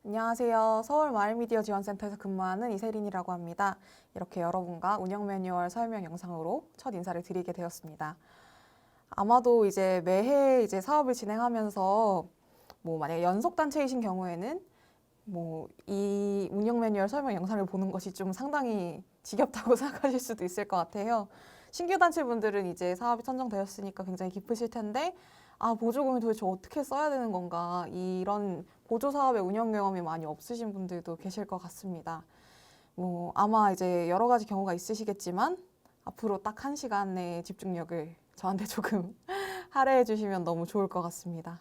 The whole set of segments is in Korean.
안녕하세요. 서울마을미디어 지원센터에서 근무하는 이세린이라고 합니다. 이렇게 여러분과 운영 매뉴얼 설명 영상으로 첫 인사를 드리게 되었습니다. 아마도 이제 매해 이제 사업을 진행하면서 만약에 연속 단체이신 경우에는 이 운영 매뉴얼 설명 영상을 보는 것이 좀 상당히 지겹다고 생각하실 수도 있을 것 같아요. 신규 단체분들은 이제 사업이 선정되었으니까 굉장히 기쁘실 텐데, 보조금을 도대체 어떻게 써야 되는 건가, 이런 보조 사업의 운영 경험이 많이 없으신 분들도 계실 것 같습니다. 아마 이제 여러 가지 경우가 있으시겠지만, 앞으로 딱 1시간의 집중력을 저한테 조금 할애해 주시면 너무 좋을 것 같습니다.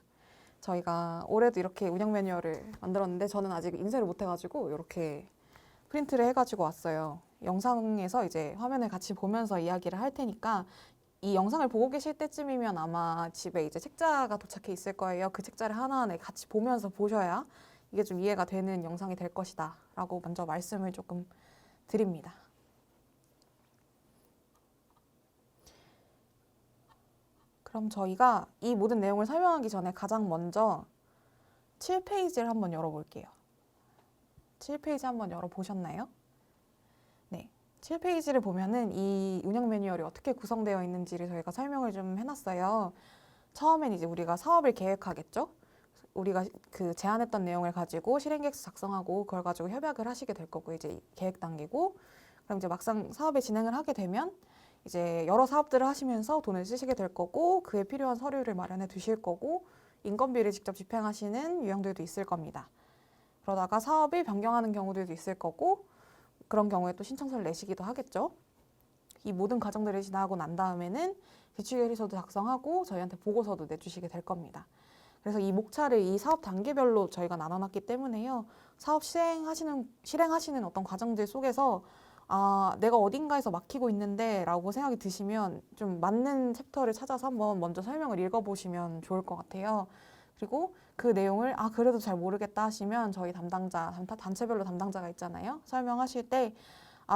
저희가 올해도 이렇게 운영 매뉴얼을 만들었는데 저는 아직 인쇄를 못 해가지고 이렇게 프린트를 해가지고 왔어요. 영상에서 이제 화면을 같이 보면서 이야기를 할 테니까 이 영상을 보고 계실 때쯤이면 아마 집에 이제 책자가 도착해 있을 거예요. 그 책자를 하나하나 같이 보면서 보셔야 이게 좀 이해가 되는 영상이 될 것이다 라고 먼저 말씀을 조금 드립니다. 그럼 저희가 이 모든 내용을 설명하기 전에 가장 먼저 7페이지를 한번 열어볼게요. 7페이지 한번 열어보셨나요? 네. 7페이지를 보면은 이 운영 매뉴얼이 어떻게 구성되어 있는지를 저희가 설명을 좀 해놨어요. 처음엔 이제 우리가 사업을 계획하겠죠? 우리가 그 제안했던 내용을 가지고 실행계획서 작성하고 그걸 가지고 협약을 하시게 될 거고, 이제 계획 단계고, 그럼 이제 막상 사업에 진행을 하게 되면 이제 여러 사업들을 하시면서 돈을 쓰시게 될 거고, 그에 필요한 서류를 마련해 두실 거고, 인건비를 직접 집행하시는 유형들도 있을 겁니다. 그러다가 사업을 변경하는 경우들도 있을 거고, 그런 경우에 또 신청서를 내시기도 하겠죠. 이 모든 과정들을 지나고 난 다음에는 대출계획서도 작성하고 저희한테 보고서도 내주시게 될 겁니다. 그래서 이 목차를 이 사업 단계별로 저희가 나눠놨기 때문에요. 사업 실행하시는 어떤 과정들 속에서 내가 어딘가에서 막히고 있는데 라고 생각이 드시면 좀 맞는 챕터를 찾아서 한번 먼저 설명을 읽어보시면 좋을 것 같아요. 그리고 그 내용을 그래도 잘 모르겠다 하시면 저희 단체별로 담당자가 있잖아요. 설명하실 때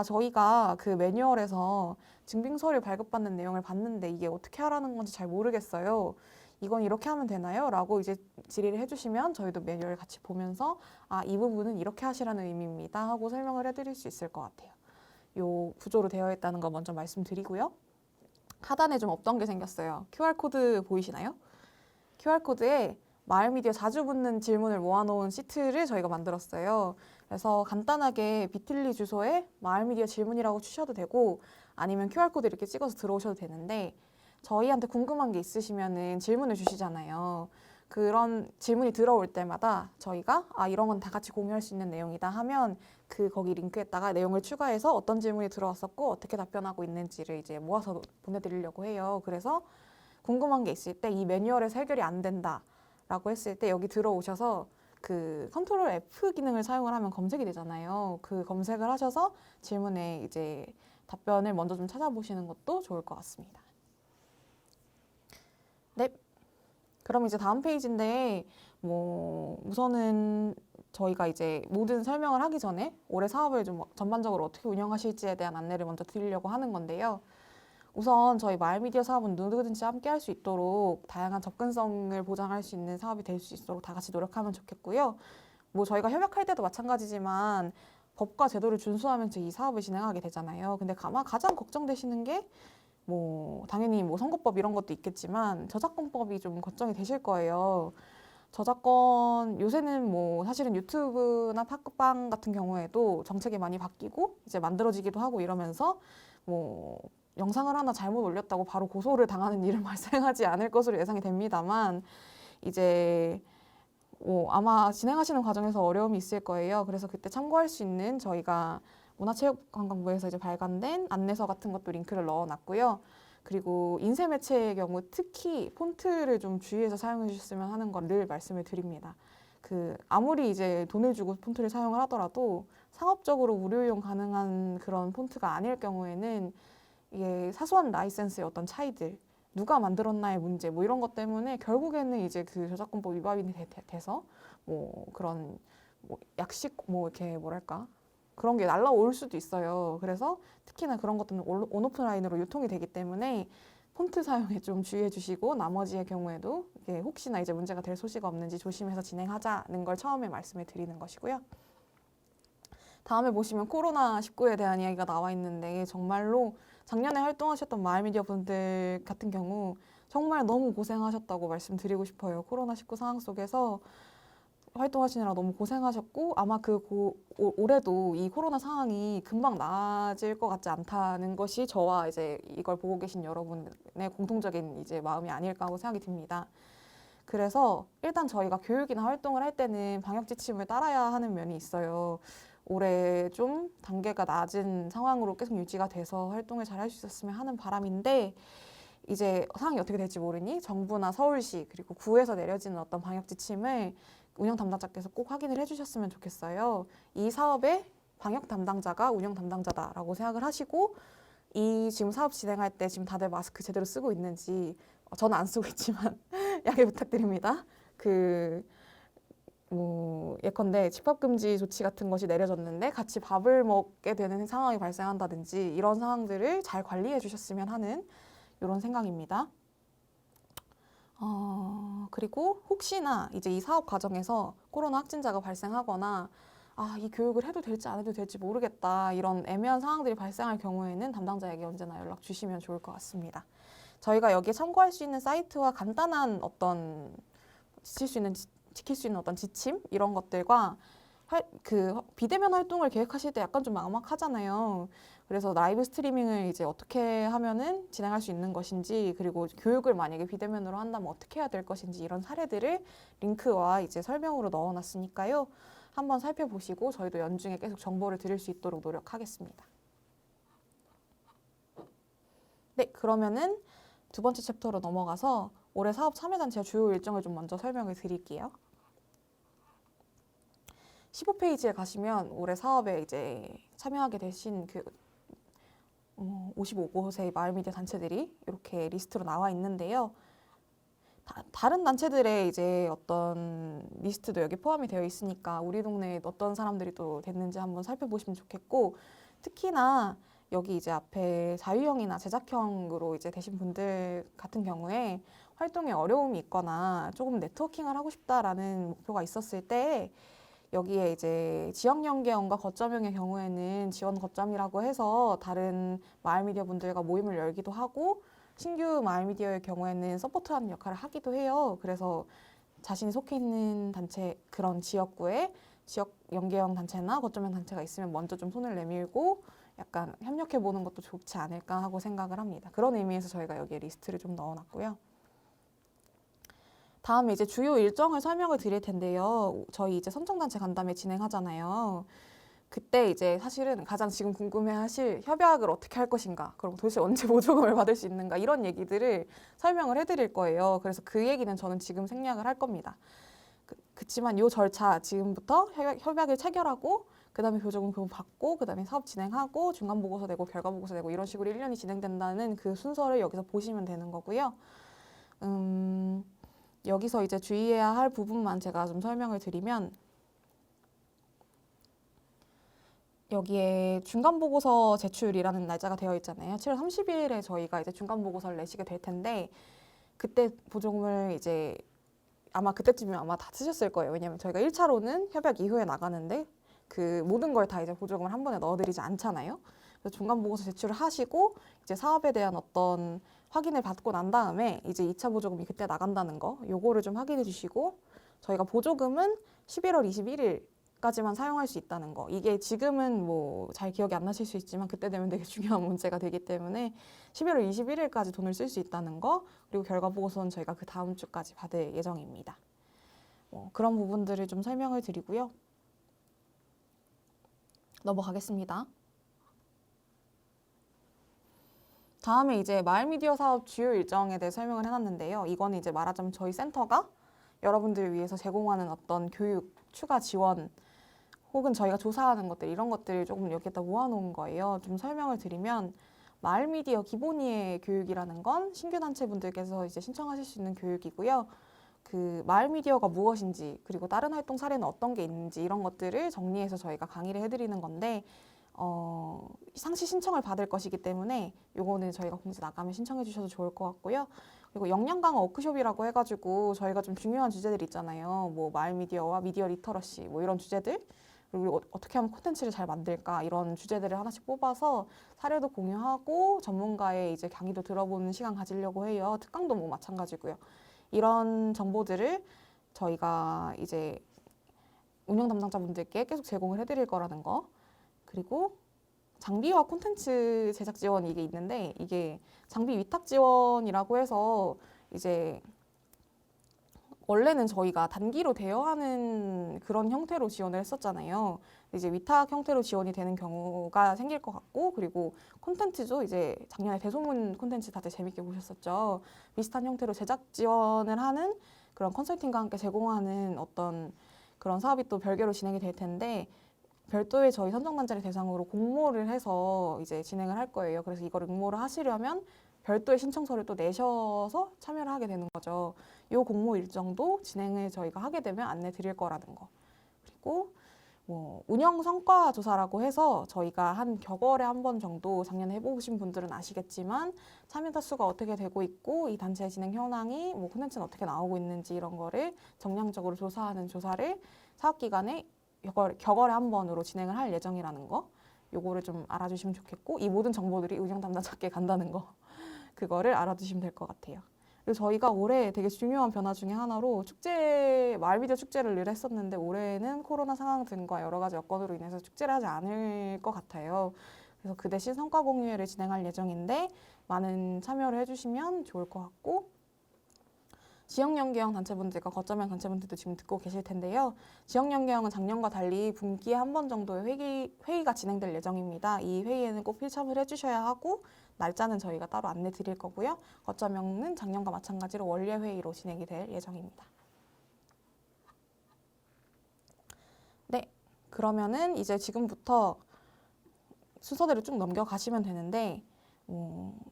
저희가 그 매뉴얼에서 증빙서류 발급받는 내용을 봤는데 이게 어떻게 하라는 건지 잘 모르겠어요. 이건 이렇게 하면 되나요? 라고 이제 질의를 해주시면 저희도 매뉴얼 같이 보면서 이 부분은 이렇게 하시라는 의미입니다 하고 설명을 해드릴 수 있을 것 같아요. 요 구조로 되어 있다는 거 먼저 말씀드리고요. 하단에 좀 없던 게 생겼어요. QR코드 보이시나요? QR코드에 마을미디어 자주 붙는 질문을 모아놓은 시트를 저희가 만들었어요. 그래서 간단하게 비틀리 주소에 마을미디어 질문이라고 치셔도 되고, 아니면 QR코드 이렇게 찍어서 들어오셔도 되는데, 저희한테 궁금한 게 있으시면은 질문을 주시잖아요. 그런 질문이 들어올 때마다 저희가 이런 건 다 같이 공유할 수 있는 내용이다 하면 거기 링크에다가 내용을 추가해서 어떤 질문이 들어왔었고 어떻게 답변하고 있는지를 이제 모아서 보내드리려고 해요. 그래서 궁금한 게 있을 때 이 매뉴얼에서 해결이 안 된다 라고 했을 때 여기 들어오셔서 그 컨트롤 F 기능을 사용을 하면 검색이 되잖아요. 그 검색을 하셔서 질문에 이제 답변을 먼저 좀 찾아보시는 것도 좋을 것 같습니다. 네. 그럼 이제 다음 페이지인데, 우선은 저희가 이제 모든 설명을 하기 전에 올해 사업을 좀 전반적으로 어떻게 운영하실지에 대한 안내를 먼저 드리려고 하는 건데요. 우선 저희 마을미디어 사업은 누구든지 함께 할 수 있도록 다양한 접근성을 보장할 수 있는 사업이 될 수 있도록 다 같이 노력하면 좋겠고요. 저희가 협약할 때도 마찬가지지만 법과 제도를 준수하면서 이 사업을 진행하게 되잖아요. 근데 아마 가장 걱정되시는 게 당연히 선고법 이런 것도 있겠지만 저작권법이 좀 걱정이 되실 거예요. 저작권 요새는 사실은 유튜브나 팟빵 같은 경우에도 정책이 많이 바뀌고 이제 만들어지기도 하고 이러면서 영상을 하나 잘못 올렸다고 바로 고소를 당하는 일은 발생하지 않을 것으로 예상이 됩니다만, 이제 아마 진행하시는 과정에서 어려움이 있을 거예요. 그래서 그때 참고할 수 있는 저희가 문화체육관광부에서 이제 발간된 안내서 같은 것도 링크를 넣어놨고요. 그리고 인쇄 매체의 경우 특히 폰트를 좀 주의해서 사용해 주셨으면 하는 걸 늘 말씀을 드립니다. 아무리 이제 돈을 주고 폰트를 사용을 하더라도 상업적으로 무료이용 가능한 그런 폰트가 아닐 경우에는 이게 사소한 라이센스의 어떤 차이들, 누가 만들었나의 문제, 이런 것 때문에 결국에는 이제 그 저작권법 위반이 돼서 그런 약식 이렇게 뭐랄까 그런 게 날라올 수도 있어요. 그래서 특히나 그런 것들은 온오프라인으로 유통이 되기 때문에 폰트 사용에 좀 주의해 주시고 나머지의 경우에도 이게 혹시나 이제 문제가 될 소지가 없는지 조심해서 진행하자는 걸 처음에 말씀을 드리는 것이고요. 다음에 보시면 코로나19에 대한 이야기가 나와 있는데 정말로 작년에 활동하셨던 마을미디어 분들 같은 경우 정말 너무 고생하셨다고 말씀드리고 싶어요. 코로나19 상황 속에서 활동하시느라 너무 고생하셨고 아마 올해도 이 코로나 상황이 금방 나아질 것 같지 않다는 것이 저와 이제 이걸 보고 계신 여러분의 공통적인 이제 마음이 아닐까 하고 생각이 듭니다. 그래서 일단 저희가 교육이나 활동을 할 때는 방역 지침을 따라야 하는 면이 있어요. 올해 좀 단계가 낮은 상황으로 계속 유지가 돼서 활동을 잘 할 수 있었으면 하는 바람인데 이제 상황이 어떻게 될지 모르니 정부나 서울시 그리고 구에서 내려지는 어떤 방역 지침을 운영 담당자께서 꼭 확인을 해주셨으면 좋겠어요. 이 사업의 방역 담당자가 운영 담당자다라고 생각을 하시고 이 지금 사업 진행할 때 지금 다들 마스크 제대로 쓰고 있는지 저는 안 쓰고 있지만 양해 부탁드립니다. 예컨대 집합금지 조치 같은 것이 내려졌는데 같이 밥을 먹게 되는 상황이 발생한다든지 이런 상황들을 잘 관리해 주셨으면 하는 이런 생각입니다. 그리고 혹시나 이제 이 사업 과정에서 코로나 확진자가 발생하거나 이 교육을 해도 될지 안 해도 될지 모르겠다 이런 애매한 상황들이 발생할 경우에는 담당자에게 언제나 연락 주시면 좋을 것 같습니다. 저희가 여기에 참고할 수 있는 사이트와 간단한 어떤 지킬 수 있는 어떤 지침 이런 것들과 비대면 활동을 계획하실 때 약간 좀 막막하잖아요. 그래서 라이브 스트리밍을 이제 어떻게 하면은 진행할 수 있는 것인지 그리고 교육을 만약에 비대면으로 한다면 어떻게 해야 될 것인지 이런 사례들을 링크와 이제 설명으로 넣어놨으니까요. 한번 살펴보시고 저희도 연중에 계속 정보를 드릴 수 있도록 노력하겠습니다. 네, 그러면은 두 번째 챕터로 넘어가서 올해 사업 참여단체 주요 일정을 좀 먼저 설명을 드릴게요. 15페이지에 가시면 올해 사업에 이제 참여하게 되신 55곳의 마을미디어 단체들이 이렇게 리스트로 나와 있는데요. 다른 단체들의 이제 어떤 리스트도 여기 포함이 되어 있으니까 우리 동네에 어떤 사람들이 또 됐는지 한번 살펴보시면 좋겠고 특히나 여기 이제 앞에 자유형이나 제작형으로 이제 되신 분들 같은 경우에 활동에 어려움이 있거나 조금 네트워킹을 하고 싶다라는 목표가 있었을 때 여기에 이제 지역 연계형과 거점형의 경우에는 지원 거점이라고 해서 다른 마을미디어 분들과 모임을 열기도 하고 신규 마을미디어의 경우에는 서포트하는 역할을 하기도 해요. 그래서 자신이 속해 있는 단체 그런 지역구에 지역 연계형 단체나 거점형 단체가 있으면 먼저 좀 손을 내밀고 약간 협력해 보는 것도 좋지 않을까 하고 생각을 합니다. 그런 의미에서 저희가 여기에 리스트를 좀 넣어놨고요. 다음에 이제 주요 일정을 설명을 드릴 텐데요. 저희 이제 선정단체 간담회 진행하잖아요. 그때 이제 사실은 가장 지금 궁금해하실 협약을 어떻게 할 것인가, 그럼 도대체 언제 보조금을 받을 수 있는가 이런 얘기들을 설명을 해드릴 거예요. 그래서 그 얘기는 저는 지금 생략을 할 겁니다. 그치만 이 절차 지금부터 협약을 체결하고 그 다음에 보조금 받고 그 다음에 사업 진행하고 중간 보고서 내고 결과 보고서 내고 이런 식으로 1년이 진행된다는 그 순서를 여기서 보시면 되는 거고요. 여기서 이제 주의해야 할 부분만 제가 좀 설명을 드리면 여기에 중간보고서 제출이라는 날짜가 되어 있잖아요. 7월 30일에 저희가 이제 중간보고서를 내시게 될 텐데 그때 보조금을 이제 아마 그때쯤이면 아마 다 쓰셨을 거예요. 왜냐하면 저희가 1차로는 협약 이후에 나가는데 그 모든 걸 다 이제 보조금을 한 번에 넣어드리지 않잖아요. 그래서 중간보고서 제출을 하시고 이제 사업에 대한 어떤 확인을 받고 난 다음에 이제 2차 보조금이 그때 나간다는 거 요거를 좀 확인해 주시고 저희가 보조금은 11월 21일까지만 사용할 수 있다는 거 이게 지금은 뭐 잘 기억이 안 나실 수 있지만 그때 되면 되게 중요한 문제가 되기 때문에 11월 21일까지 돈을 쓸 수 있다는 거 그리고 결과 보고서는 저희가 그 다음 주까지 받을 예정입니다. 그런 부분들을 좀 설명을 드리고요. 넘어가겠습니다. 다음에 이제 마을미디어 사업 주요 일정에 대해 설명을 해놨는데요. 이거는 이제 말하자면 저희 센터가 여러분들을 위해서 제공하는 어떤 교육, 추가 지원, 혹은 저희가 조사하는 것들 이런 것들을 조금 여기에다 모아놓은 거예요. 좀 설명을 드리면 마을미디어 기본이해 교육이라는 건 신규 단체분들께서 이제 신청하실 수 있는 교육이고요. 그 마을미디어가 무엇인지 그리고 다른 활동 사례는 어떤 게 있는지 이런 것들을 정리해서 저희가 강의를 해드리는 건데 상시 신청을 받을 것이기 때문에 요거는 저희가 공지 나가면 신청해 주셔도 좋을 것 같고요. 그리고 역량 강화 워크숍이라고 해가지고 저희가 좀 중요한 주제들 있잖아요. 뭐 마을 미디어와 미디어 리터러시 뭐 이런 주제들, 그리고 어떻게 하면 콘텐츠를 잘 만들까 이런 주제들을 하나씩 뽑아서 사례도 공유하고 전문가의 이제 강의도 들어보는 시간 가지려고 해요. 특강도 뭐 마찬가지고요. 이런 정보들을 저희가 이제 운영 담당자분들께 계속 제공을 해드릴 거라는 거. 그리고 장비와 콘텐츠 제작 지원이 이게 있는데, 이게 장비 위탁 지원이라고 해서 이제 원래는 저희가 단기로 대여하는 그런 형태로 지원을 했었잖아요. 이제 위탁 형태로 지원이 되는 경우가 생길 것 같고, 그리고 콘텐츠도 이제 작년에 대소문 콘텐츠 다들 재밌게 보셨었죠. 비슷한 형태로 제작 지원을 하는 그런 컨설팅과 함께 제공하는 어떤 그런 사업이 또 별개로 진행이 될 텐데, 별도의 저희 선정단체를 대상으로 공모를 해서 이제 진행을 할 거예요. 그래서 이걸 응모를 하시려면 별도의 신청서를 또 내셔서 참여를 하게 되는 거죠. 이 공모 일정도 진행을 저희가 하게 되면 안내 드릴 거라는 거. 그리고 뭐 운영 성과 조사라고 해서 저희가 한 격월에 한 번 정도, 작년에 해보신 분들은 아시겠지만 참여자 수가 어떻게 되고 있고 이 단체의 진행 현황이 뭐 콘텐츠는 어떻게 나오고 있는지 이런 거를 정량적으로 조사하는 조사를 사업 기간에 격월에 한 번으로 진행을 할 예정이라는 거, 요거를 좀 알아주시면 좋겠고, 이 모든 정보들이 운영 담당자께 간다는 거, 그거를 알아두시면 될 것 같아요. 그리고 저희가 올해 되게 중요한 변화 중에 하나로 마을 미디어 축제를 늘 했었는데, 올해는 코로나 상황 등과 여러 가지 여건으로 인해서 축제를 하지 않을 것 같아요. 그래서 그 대신 성과 공유회를 진행할 예정인데 많은 참여를 해주시면 좋을 것 같고, 지역연계형 단체분들과 거점형 단체분들도 지금 듣고 계실 텐데요. 지역연계형은 작년과 달리 분기에 한 번 정도의 회의가 진행될 예정입니다. 이 회의에는 꼭 필참을 해주셔야 하고, 날짜는 저희가 따로 안내 드릴 거고요. 거점형은 작년과 마찬가지로 원례 회의로 진행이 될 예정입니다. 네, 그러면은 이제 지금부터 순서대로 쭉 넘겨가시면 되는데,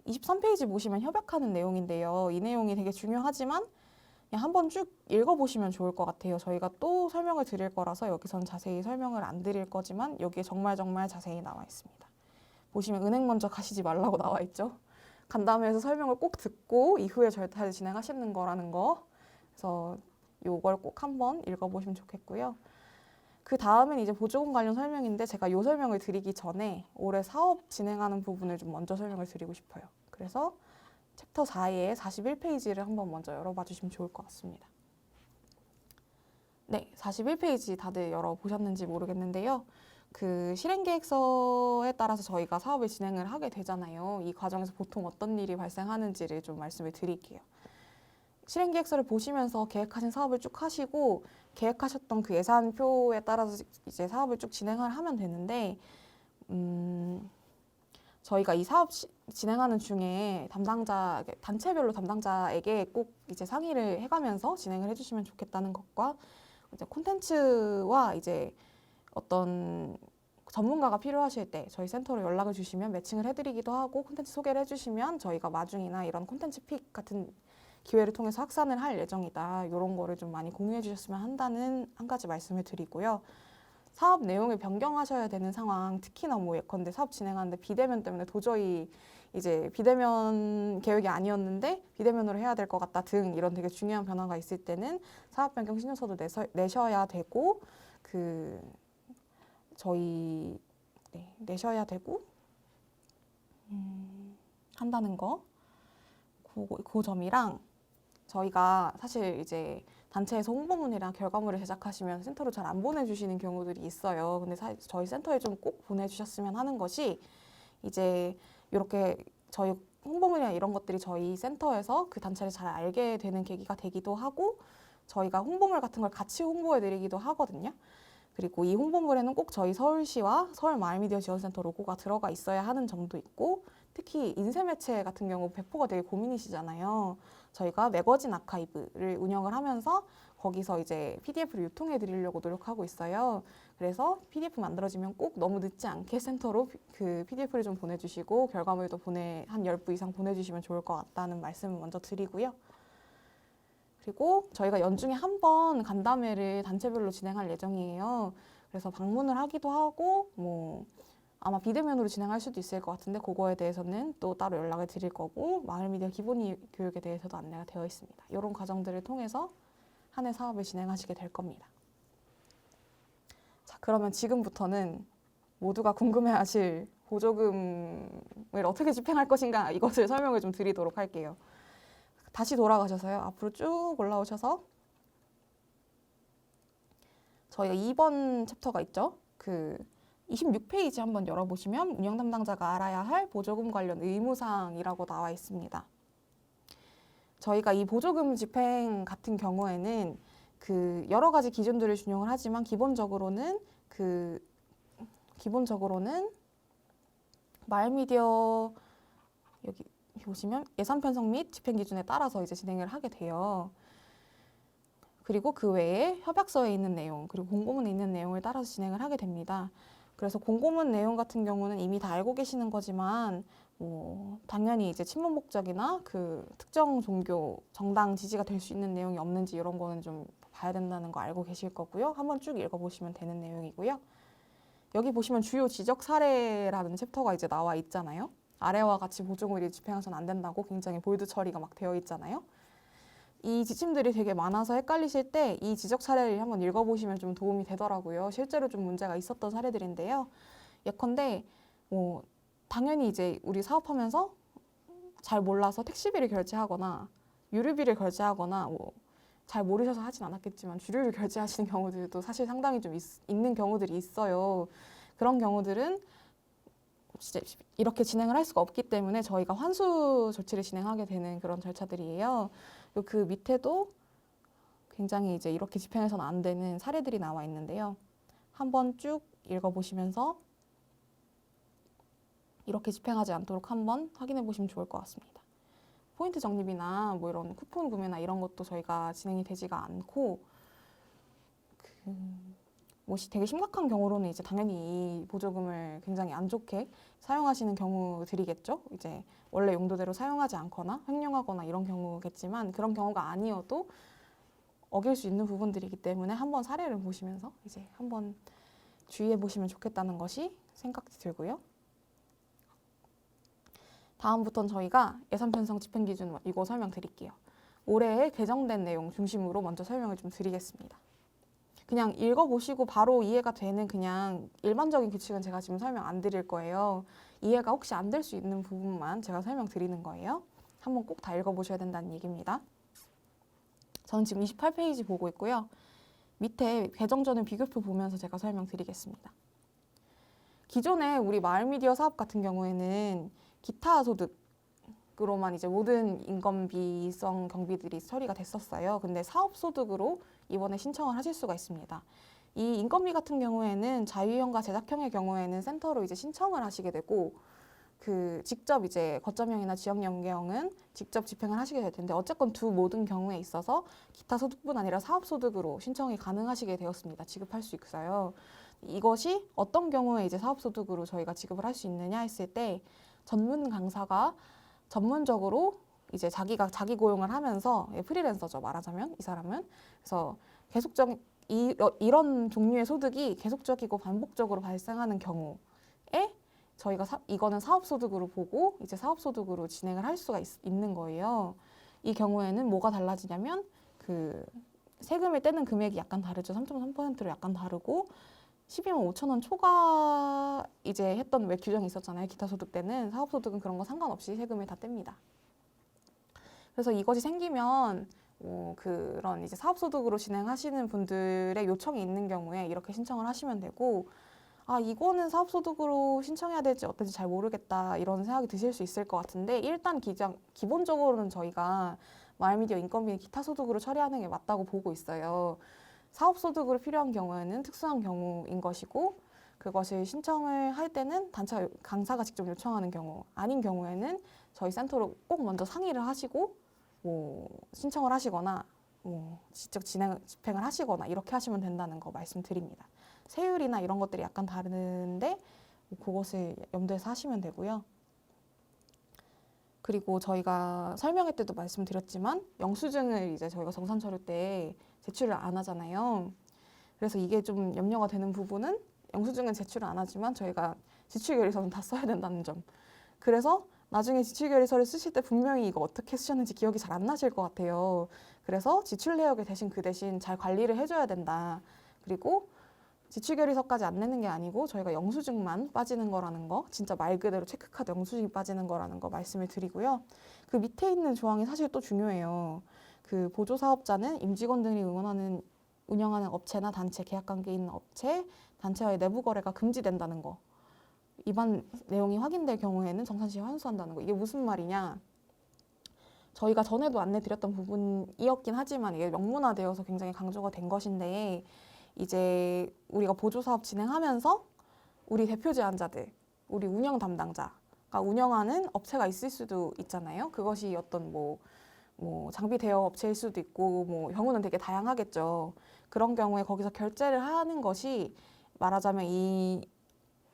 23페이지 보시면 협약하는 내용인데요. 이 내용이 되게 중요하지만 그냥 한번 쭉 읽어보시면 좋을 것 같아요. 저희가 또 설명을 드릴 거라서 여기서는 자세히 설명을 안 드릴 거지만 여기에 정말 자세히 나와 있습니다. 보시면 은행 먼저 가시지 말라고 나와 있죠. 간담회에서 설명을 꼭 듣고 이후에 절차를 진행하시는 거라는 거. 그래서 요걸 꼭 한번 읽어보시면 좋겠고요. 그 다음은 이제 보조금 관련 설명인데, 제가 요 설명을 드리기 전에 올해 사업 진행하는 부분을 좀 먼저 설명을 드리고 싶어요. 그래서 챕터 4의 41페이지를 한번 먼저 열어봐 주시면 좋을 것 같습니다. 네, 41페이지 다들 열어보셨는지 모르겠는데요. 그 실행계획서에 따라서 저희가 사업을 진행을 하게 되잖아요. 이 과정에서 보통 어떤 일이 발생하는지를 좀 말씀을 드릴게요. 실행계획서를 보시면서 계획하신 사업을 쭉 하시고, 계획하셨던 그 예산표에 따라서 이제 사업을 쭉 진행을 하면 되는데, 저희가 이 사업 진행하는 중에 단체별로 담당자에게 꼭 이제 상의를 해가면서 진행을 해주시면 좋겠다는 것과, 이제 콘텐츠와 이제 어떤 전문가가 필요하실 때 저희 센터로 연락을 주시면 매칭을 해드리기도 하고, 콘텐츠 소개를 해주시면 저희가 마중이나 이런 콘텐츠 픽 같은 기회를 통해서 확산을 할 예정이다. 이런 거를 좀 많이 공유해 주셨으면 한다는 한 가지 말씀을 드리고요. 사업 내용을 변경하셔야 되는 상황, 특히나 뭐 예컨대 사업 진행하는데 비대면 때문에 도저히 이제 비대면 계획이 아니었는데 비대면으로 해야 될 것 같다 등 이런 되게 중요한 변화가 있을 때는 사업 변경 신청서도 내셔야 되고, 내셔야 되고 한다는 거, 그 점이랑, 저희가 사실 이제 단체에서 홍보문이랑 결과물을 제작하시면 센터로 잘 안 보내주시는 경우들이 있어요. 근데 저희 센터에 좀 꼭 보내주셨으면 하는 것이, 이제 이렇게 저희 홍보문이나 이런 것들이 저희 센터에서 그 단체를 잘 알게 되는 계기가 되기도 하고, 저희가 홍보물 같은 걸 같이 홍보해드리기도 하거든요. 그리고 이 홍보물에는 꼭 저희 서울시와 서울마을미디어 지원센터 로고가 들어가 있어야 하는 점도 있고, 특히 인쇄매체 같은 경우 배포가 되게 고민이시잖아요. 저희가 매거진 아카이브를 운영을 하면서 거기서 이제 PDF를 유통해 드리려고 노력하고 있어요. 그래서 PDF 만들어지면 꼭 너무 늦지 않게 센터로 그 PDF를 좀 보내주시고, 결과물도 한 10부 이상 보내주시면 좋을 것 같다는 말씀을 먼저 드리고요. 그리고 저희가 연중에 한 번 간담회를 단체별로 진행할 예정이에요. 그래서 방문을 하기도 하고, 아마 비대면으로 진행할 수도 있을 것 같은데 그거에 대해서는 또 따로 연락을 드릴 거고 마을미디어 기본 교육에 대해서도 안내가 되어 있습니다. 이런 과정들을 통해서 한 해 사업을 진행하시게 될 겁니다. 자, 그러면 지금부터는 모두가 궁금해하실 보조금을 어떻게 집행할 것인가 이것을 설명을 좀 드리도록 할게요. 다시 돌아가셔서요. 앞으로 쭉 올라오셔서 저희가 2번 챕터가 있죠. 그 26페이지 한번 열어보시면 운영 담당자가 알아야 할 보조금 관련 의무사항이라고 나와 있습니다. 저희가 이 보조금 집행 같은 경우에는 그 여러 가지 기준들을 준용을 하지만 기본적으로는 마을미디어 여기 보시면 예산 편성 및 집행 기준에 따라서 이제 진행을 하게 돼요. 그리고 그 외에 협약서에 있는 내용, 그리고 공고문에 있는 내용을 따라서 진행을 하게 됩니다. 그래서 공고문 내용 같은 경우는 이미 다 알고 계시는 거지만 당연히 이제 친문 목적이나 그 특정 종교, 정당 지지가 될 수 있는 내용이 없는지 이런 거는 좀 봐야 된다는 거 알고 계실 거고요. 한번 쭉 읽어보시면 되는 내용이고요. 여기 보시면 주요 지적 사례라는 챕터가 이제 나와 있잖아요. 아래와 같이 보조금을 집행해서는 안 된다고 굉장히 볼드 처리가 막 되어 있잖아요. 이 지침들이 되게 많아서 헷갈리실 때 이 지적 사례를 한번 읽어보시면 좀 도움이 되더라고요. 실제로 좀 문제가 있었던 사례들인데요. 예컨대 당연히 이제 우리 사업하면서 잘 몰라서 택시비를 결제하거나 유류비를 결제하거나 잘 모르셔서 하진 않았겠지만 주류를 결제하시는 경우들도 사실 상당히 좀 있는 경우들이 있어요. 그런 경우들은 진짜 이렇게 진행을 할 수가 없기 때문에 저희가 환수 조치를 진행하게 되는 그런 절차들이에요. 그 밑에도 굉장히 이제 이렇게 집행해서는 안 되는 사례들이 나와 있는데요. 한번 쭉 읽어보시면서 이렇게 집행하지 않도록 한번 확인해 보시면 좋을 것 같습니다. 포인트 적립이나 뭐 이런 쿠폰 구매나 이런 것도 저희가 진행이 되지가 않고 되게 심각한 경우로는 이제 당연히 이 보조금을 굉장히 안 좋게 사용하시는 경우들이겠죠. 이제 원래 용도대로 사용하지 않거나 횡령하거나 이런 경우겠지만 그런 경우가 아니어도 어길 수 있는 부분들이기 때문에 한번 사례를 보시면서 이제 한번 주의해 보시면 좋겠다는 것이 생각이 들고요. 다음부터는 저희가 예산 편성 집행 기준 이거 설명드릴게요. 올해 개정된 내용 중심으로 먼저 설명을 좀 드리겠습니다. 그냥 읽어보시고 바로 이해가 되는 그냥 일반적인 규칙은 제가 지금 설명 안 드릴 거예요. 이해가 혹시 안 될 수 있는 부분만 제가 설명드리는 거예요. 한번 꼭 다 읽어보셔야 된다는 얘기입니다. 저는 지금 28페이지 보고 있고요. 밑에 개정 전의 비교표 보면서 제가 설명드리겠습니다. 기존에 우리 마을미디어 사업 같은 경우에는 기타 소득으로만 이제 모든 인건비성 경비들이 처리가 됐었어요. 근데 사업 소득으로 이번에 신청을 하실 수가 있습니다. 이 인건비 같은 경우에는 자유형과 제작형의 경우에는 센터로 이제 신청을 하시게 되고 직접 이제 거점형이나 지역연계형은 직접 집행을 하시게 될 텐데 어쨌건 모든 경우에 있어서 기타 소득뿐 아니라 사업 소득으로 신청이 가능하시게 되었습니다. 지급할 수 있어요. 이것이 어떤 경우에 이제 사업 소득으로 저희가 지급을 할 수 있느냐 했을 때 전문 강사가 전문적으로 이제 자기가 자기 고용을 하면서 프리랜서죠, 말하자면 이 사람은. 그래서 계속적 이런 종류의 소득이 계속적이고 반복적으로 발생하는 경우에 저희가 이거는 사업소득으로 보고 이제 사업소득으로 진행을 할 수가 있는 거예요. 이 경우에는 뭐가 달라지냐면 세금을 떼는 금액이 약간 다르죠. 3.3%로 약간 다르고 12만 5천 원 초과 이제 했던 왜 규정이 있었잖아요. 기타 소득 때는 사업소득은 그런 거 상관없이 세금을 다 뗍니다. 그래서 이것이 생기면 그런 이제 사업소득으로 진행하시는 분들의 요청이 있는 경우에 이렇게 신청을 하시면 되고 이거는 사업소득으로 신청해야 될지 어떨지 잘 모르겠다 이런 생각이 드실 수 있을 것 같은데 일단 기본적으로는 저희가 마을미디어 인건비는 기타 소득으로 처리하는 게 맞다고 보고 있어요. 사업소득으로 필요한 경우에는 특수한 경우인 것이고 그것을 신청을 할 때는 단체 강사가 직접 요청하는 경우 아닌 경우에는 저희 센터로 꼭 먼저 상의를 하시고 신청을 하시거나 직접 집행을 하시거나 이렇게 하시면 된다는 거 말씀드립니다. 세율이나 이런 것들이 약간 다른데 그것을 염두에서 하시면 되고요. 그리고 저희가 설명회 때도 말씀드렸지만 영수증을 이제 저희가 정산 처리 때 제출을 안 하잖아요. 그래서 이게 좀 염려가 되는 부분은 영수증은 제출을 안 하지만 저희가 지출결의서는 다 써야 된다는 점. 그래서 나중에 지출결의서를 쓰실 때 분명히 이거 어떻게 쓰셨는지 기억이 잘 안 나실 것 같아요. 그래서 지출 내역에 대신 그 대신 잘 관리를 해줘야 된다. 그리고 지출결의서까지 안 내는 게 아니고 저희가 영수증만 빠지는 거라는 거, 진짜 말 그대로 체크카드 영수증이 빠지는 거라는 거 말씀을 드리고요. 그 밑에 있는 조항이 사실 또 중요해요. 그 보조사업자는 임직원 등이 운영하는 업체나 단체, 계약관계 있는 업체, 단체와의 내부 거래가 금지된다는 거. 위반 내용이 확인될 경우에는 정산시에 환수한다는 거. 이게 무슨 말이냐? 저희가 전에도 안내드렸던 부분이었긴 하지만 이게 명문화되어서 굉장히 강조가 된 것인데 이제 우리가 보조사업 진행하면서 우리 대표 제안자들, 우리 운영 담당자가 운영하는 업체가 있을 수도 있잖아요. 그것이 어떤 뭐 장비 대여 업체일 수도 있고 뭐 경우는 되게 다양하겠죠. 그런 경우에 거기서 결제를 하는 것이 말하자면 이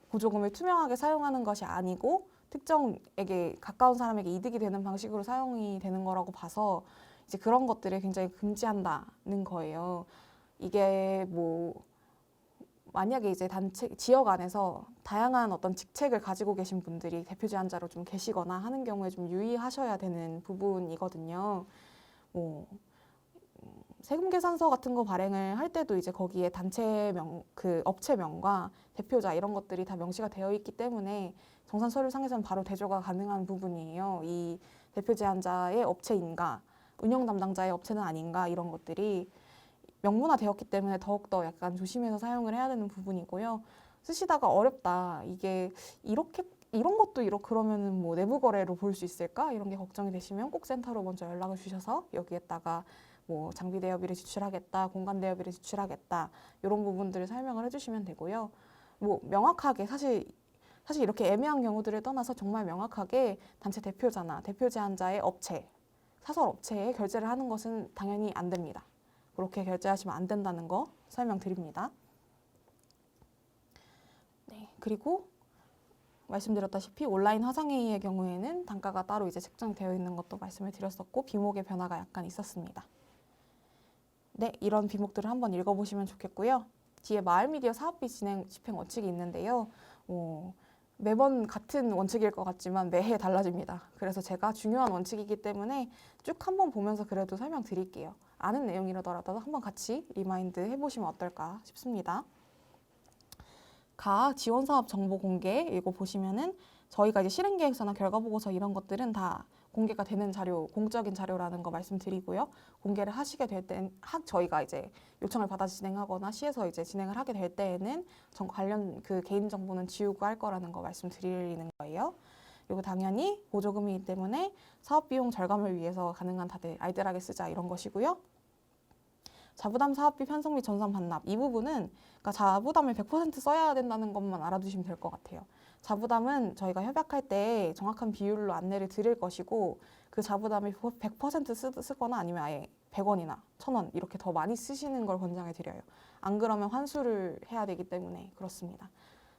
보조금을 투명하게 사용하는 것이 아니고 특정에게 가까운 사람에게 이득이 되는 방식으로 사용이 되는 거라고 봐서 이제 그런 것들을 굉장히 금지한다는 거예요. 이게 뭐 만약에 이제 단체 지역 안에서 다양한 어떤 직책을 가지고 계신 분들이 대표 제안자로 좀 계시거나 하는 경우에 좀 유의하셔야 되는 부분이거든요. 뭐 세금계산서 같은 거 발행을 할 때도 이제 거기에 단체명, 그 업체명과 대표자 이런 것들이 다 명시가 되어 있기 때문에 정산 서류상에서는 바로 대조가 가능한 부분이에요. 이 대표 제안자의 업체인가, 운영 담당자의 업체는 아닌가 이런 것들이 명문화되었기 때문에 더욱더 약간 조심해서 사용을 해야 되는 부분이고요. 쓰시다가 어렵다. 이게 이런 것도 그러면은 뭐 내부 거래로 볼 수 있을까? 이런 게 걱정이 되시면 꼭 센터로 먼저 연락을 주셔서 여기에다가 뭐 장비 대여비를 지출하겠다, 공간 대여비를 지출하겠다 이런 부분들을 설명을 해주시면 되고요. 뭐 명확하게 사실 이렇게 애매한 경우들을 떠나서 정말 명확하게 단체 대표자나 대표 제안자의 업체, 사설 업체에 결제를 하는 것은 당연히 안 됩니다. 그렇게 결제하시면 안 된다는 거 설명드립니다. 네, 그리고 말씀드렸다시피 온라인 화상회의의 경우에는 단가가 따로 이제 책정되어 있는 것도 말씀을 드렸었고 비목의 변화가 약간 있었습니다. 네, 이런 비목들을 한번 읽어보시면 좋겠고요. 뒤에 마을미디어 사업비 집행 원칙이 있는데요. 매번 같은 원칙일 것 같지만 매해 달라집니다. 그래서 제가 중요한 원칙이기 때문에 쭉 한번 보면서 그래도 설명드릴게요. 아는 내용이라더라도 한번 같이 리마인드 해보시면 어떨까 싶습니다. 각 지원사업 정보 공개 이거 보시면은 저희가 이제 실행계획서나 결과보고서 이런 것들은 다 공개가 되는 자료, 공적인 자료라는 거 말씀드리고요. 공개를 하시게 될 때, 저희가 이제 요청을 받아 진행하거나 시에서 이제 진행을 하게 될 때에는 관련 그 개인 정보는 지우고 할 거라는 거 말씀드리는 거예요. 그리고 당연히 보조금이기 때문에 사업 비용 절감을 위해서 가능한 다들 알뜰하게 쓰자 이런 것이고요. 자부담 사업비 편성비 전산 반납 이 부분은 그러니까 자부담을 100% 써야 된다는 것만 알아두시면 될 것 같아요. 자부담은 저희가 협약할 때 정확한 비율로 안내를 드릴 것이고 그 자부담을 100% 쓰거나 아니면 아예 100원이나 1000원 이렇게 더 많이 쓰시는 걸 권장해 드려요. 안 그러면 환수를 해야 되기 때문에 그렇습니다.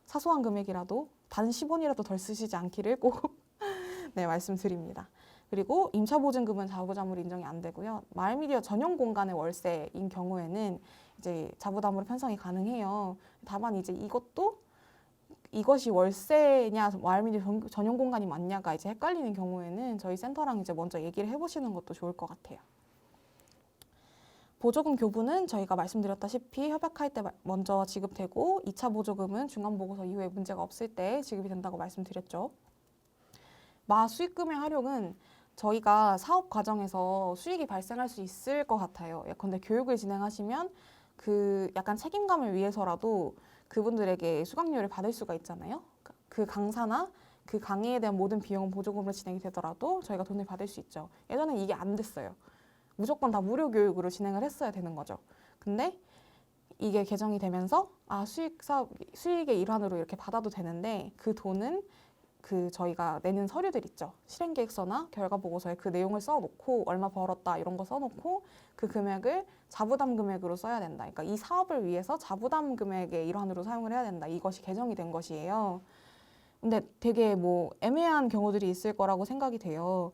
사소한 금액이라도 단 10원이라도 덜 쓰시지 않기를 꼭 네, 말씀드립니다. 그리고 임차보증금은 자부담으로 인정이 안 되고요. 마을미디어 전용 공간의 월세인 경우에는 이제 자부담으로 편성이 가능해요. 다만 이제 이것이 월세냐 마을미디어 전용 공간이 맞냐가 이제 헷갈리는 경우에는 저희 센터랑 이제 먼저 얘기를 해보시는 것도 좋을 것 같아요. 보조금 교부는 저희가 말씀드렸다시피 협약할 때 먼저 지급되고 2차 보조금은 중간보고서 이후에 문제가 없을 때 지급이 된다고 말씀드렸죠. 수익금의 활용은 저희가 사업 과정에서 수익이 발생할 수 있을 것 같아요. 예컨대 교육을 진행하시면 그 약간 책임감을 위해서라도 그분들에게 수강료를 받을 수가 있잖아요. 그 강사나 그 강의에 대한 모든 비용은 보조금으로 진행이 되더라도 저희가 돈을 받을 수 있죠. 예전엔 이게 안 됐어요. 무조건 다 무료 교육으로 진행을 했어야 되는 거죠. 근데 이게 개정이 되면서 수익의 일환으로 이렇게 받아도 되는데 그 돈은 저희가 내는 서류들 있죠. 실행계획서나 결과보고서에 그 내용을 써놓고 얼마 벌었다 이런 거 써놓고 그 금액을 자부담 금액으로 써야 된다. 그러니까 이 사업을 위해서 자부담 금액의 일환으로 사용을 해야 된다. 이것이 개정이 된 것이에요. 근데 되게 애매한 경우들이 있을 거라고 생각이 돼요.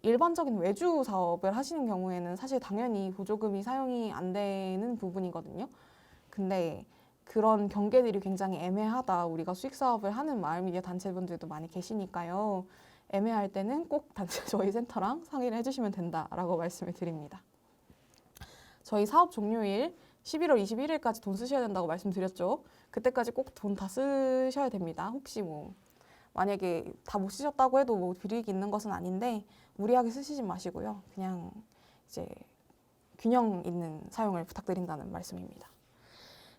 일반적인 외주 사업을 하시는 경우에는 사실 당연히 보조금이 사용이 안 되는 부분이거든요. 근데 그런 경계들이 굉장히 애매하다. 우리가 수익 사업을 하는 마을미디어 단체분들도 많이 계시니까요. 애매할 때는 꼭 단체 저희 센터랑 상의를 해주시면 된다라고 말씀을 드립니다. 저희 사업 종료일 11월 21일까지 돈 쓰셔야 된다고 말씀드렸죠. 그때까지 꼭 돈 다 쓰셔야 됩니다. 혹시 뭐 만약에 다 못 쓰셨다고 해도 뭐 불이익이 있는 것은 아닌데 무리하게 쓰시지 마시고요. 그냥 이제 균형 있는 사용을 부탁드린다는 말씀입니다.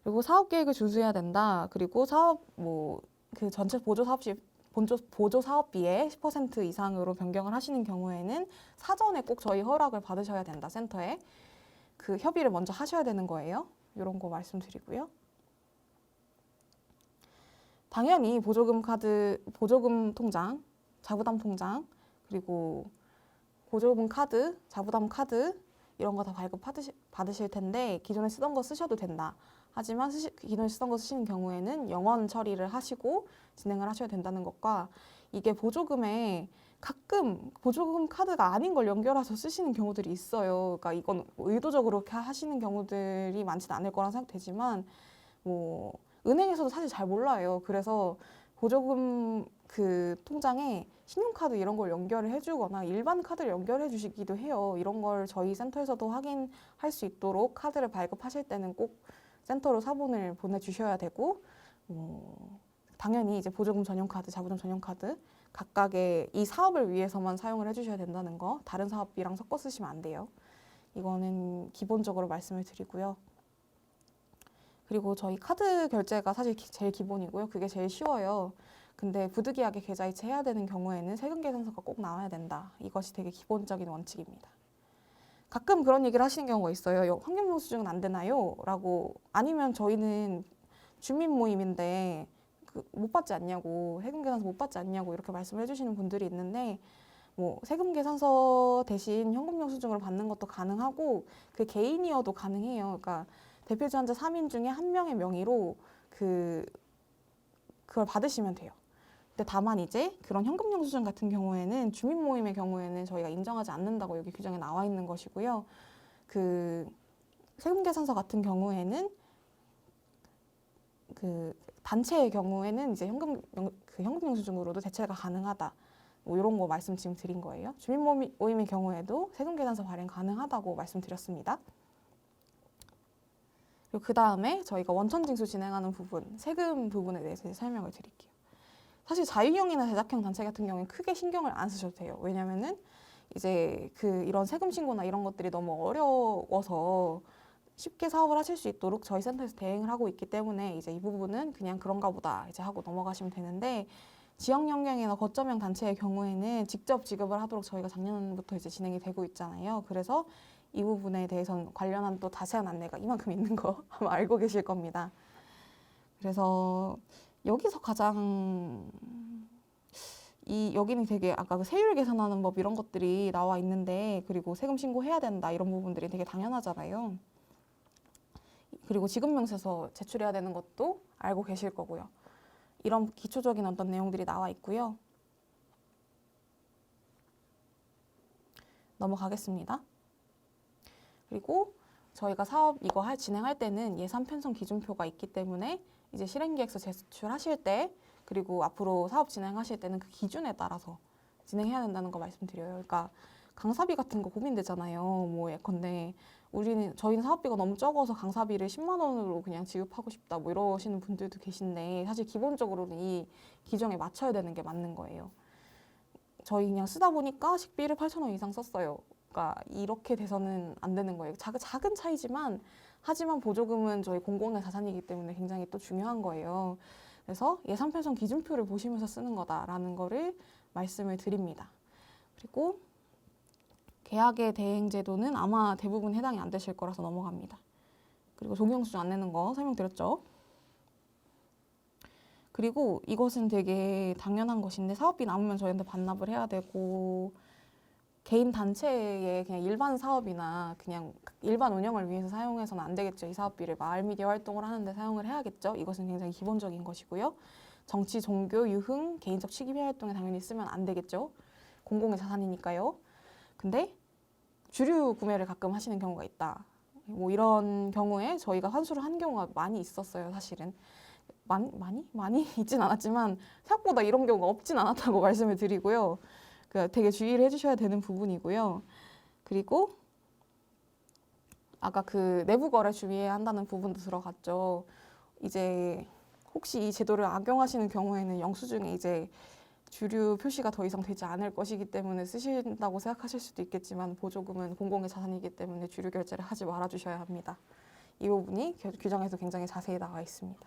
그리고 사업 계획을 준수해야 된다. 그리고 사업 그 전체 보조 사업비의 10% 이상으로 변경을 하시는 경우에는 사전에 꼭 저희 허락을 받으셔야 된다. 센터에 그 협의를 먼저 하셔야 되는 거예요. 이런 거 말씀드리고요. 당연히 보조금 통장, 자부담 통장, 그리고 보조금 카드, 자부담 카드 이런 거 다 발급 받으실 텐데 기존에 쓰던 거 쓰셔도 된다. 하지만 기존에 쓰던 거 쓰시는 경우에는 영원 처리를 하시고 진행을 하셔야 된다는 것과 이게 보조금에 가끔 보조금 카드가 아닌 걸 연결해서 쓰시는 경우들이 있어요. 그러니까 이건 의도적으로 이렇게 하시는 경우들이 많지는 않을 거라 생각되지만 뭐 은행에서도 사실 잘 몰라요. 그래서 보조금 그 통장에 신용카드 이런 걸 연결을 해주거나 일반 카드를 연결해 주시기도 해요. 이런 걸 저희 센터에서도 확인할 수 있도록 카드를 발급하실 때는 꼭 센터로 사본을 보내주셔야 되고 당연히 이제 보조금 전용카드, 자부담 전용카드 각각의 이 사업을 위해서만 사용을 해주셔야 된다는 거 다른 사업비랑 섞어 쓰시면 안 돼요. 이거는 기본적으로 말씀을 드리고요. 그리고 저희 카드 결제가 사실 제일 기본이고요. 그게 제일 쉬워요. 근데 부득이하게 계좌이체 해야 되는 경우에는 세금 계산서가 꼭 나와야 된다. 이것이 되게 기본적인 원칙입니다. 가끔 그런 얘기를 하시는 경우가 있어요. 환경영수증은 안 되나요? 라고 아니면 저희는 주민 모임인데 못 받지 않냐고 세금 계산서 못 받지 않냐고 이렇게 말씀을 해주시는 분들이 있는데 뭐 세금 계산서 대신 현금영수증을 받는 것도 가능하고 그 개인이어도 가능해요. 그러니까 대표 지원자 3인 중에 한 명의 명의로 그걸 받으시면 돼요. 근데 다만 이제 그런 현금영수증 같은 경우에는 주민 모임의 경우에는 저희가 인정하지 않는다고 여기 규정에 나와 있는 것이고요. 그 세금 계산서 같은 경우에는 그 단체의 경우에는 이제 현금영수증으로도 대체가 가능하다. 뭐 이런 거 말씀 지금 드린 거예요. 주민 모임의 경우에도 세금 계산서 발행 가능하다고 말씀드렸습니다. 그리고 그 다음에 저희가 원천징수 진행하는 부분, 세금 부분에 대해서 설명을 드릴게요. 사실 자유형이나 제작형 단체 같은 경우는 크게 신경을 안 쓰셔도 돼요. 왜냐면은 이제 이런 세금 신고나 이런 것들이 너무 어려워서 쉽게 사업을 하실 수 있도록 저희 센터에서 대행을 하고 있기 때문에 이제 이 부분은 그냥 그런가 보다 이제 하고 넘어가시면 되는데 지역연계나 거점형 단체의 경우에는 직접 지급을 하도록 저희가 작년부터 이제 진행이 되고 있잖아요. 그래서 이 부분에 대해서는 관련한 또 자세한 안내가 이만큼 있는 거 아마 알고 계실 겁니다. 그래서 여기서 가장 여기는 되게 아까 그 세율 계산하는 법 이런 것들이 나와 있는데 그리고 세금 신고해야 된다 이런 부분들이 되게 당연하잖아요. 그리고 지급명세서 제출해야 되는 것도 알고 계실 거고요. 이런 기초적인 어떤 내용들이 나와 있고요. 넘어가겠습니다. 그리고 저희가 사업 이거 진행할 때는 예산 편성 기준표가 있기 때문에 이제 실행계획서 제출하실 때 그리고 앞으로 사업 진행하실 때는 그 기준에 따라서 진행해야 된다는 거 말씀드려요. 그러니까 강사비 같은 거 고민되잖아요. 뭐 예컨대 저희는 사업비가 너무 적어서 강사비를 10만 원으로 그냥 지급하고 싶다 뭐 이러시는 분들도 계신데 사실 기본적으로는 이 기준에 맞춰야 되는 게 맞는 거예요. 저희 그냥 쓰다 보니까 식비를 8,000원 이상 썼어요. 그러니까 이렇게 돼서는 안 되는 거예요. 작은 차이지만 하지만 보조금은 저희 공공의 자산이기 때문에 굉장히 또 중요한 거예요. 그래서 예산 편성 기준표를 보시면서 쓰는 거다라는 거를 말씀을 드립니다. 그리고 계약의 대행 제도는 아마 대부분 해당이 안 되실 거라서 넘어갑니다. 그리고 종용수준 안 내는 거 설명드렸죠. 그리고 이것은 되게 당연한 것인데 사업비 남으면 저희한테 반납을 해야 되고 개인 단체의 그냥 일반 사업이나 그냥 일반 운영을 위해서 사용해서는 안 되겠죠. 이 사업비를 마을미디어 활동을 하는데 사용을 해야겠죠. 이것은 굉장히 기본적인 것이고요. 정치, 종교, 유흥, 개인적 취미 활동에 당연히 쓰면 안 되겠죠. 공공의 자산이니까요. 근데 주류 구매를 가끔 하시는 경우가 있다. 뭐 이런 경우에 저희가 환수를 한 경우가 많이 있었어요, 사실은. 많이 있진 않았지만 생각보다 이런 경우가 없진 않았다고 말씀을 드리고요. 되게 주의를 해주셔야 되는 부분이고요. 그리고 아까 그 내부 거래 주의해야 한다는 부분도 들어갔죠. 이제 혹시 이 제도를 악용하시는 경우에는 영수증에 이제 주류 표시가 더 이상 되지 않을 것이기 때문에 쓰신다고 생각하실 수도 있겠지만 보조금은 공공의 자산이기 때문에 주류 결제를 하지 말아 주셔야 합니다. 이 부분이 규정에서 굉장히 자세히 나와 있습니다.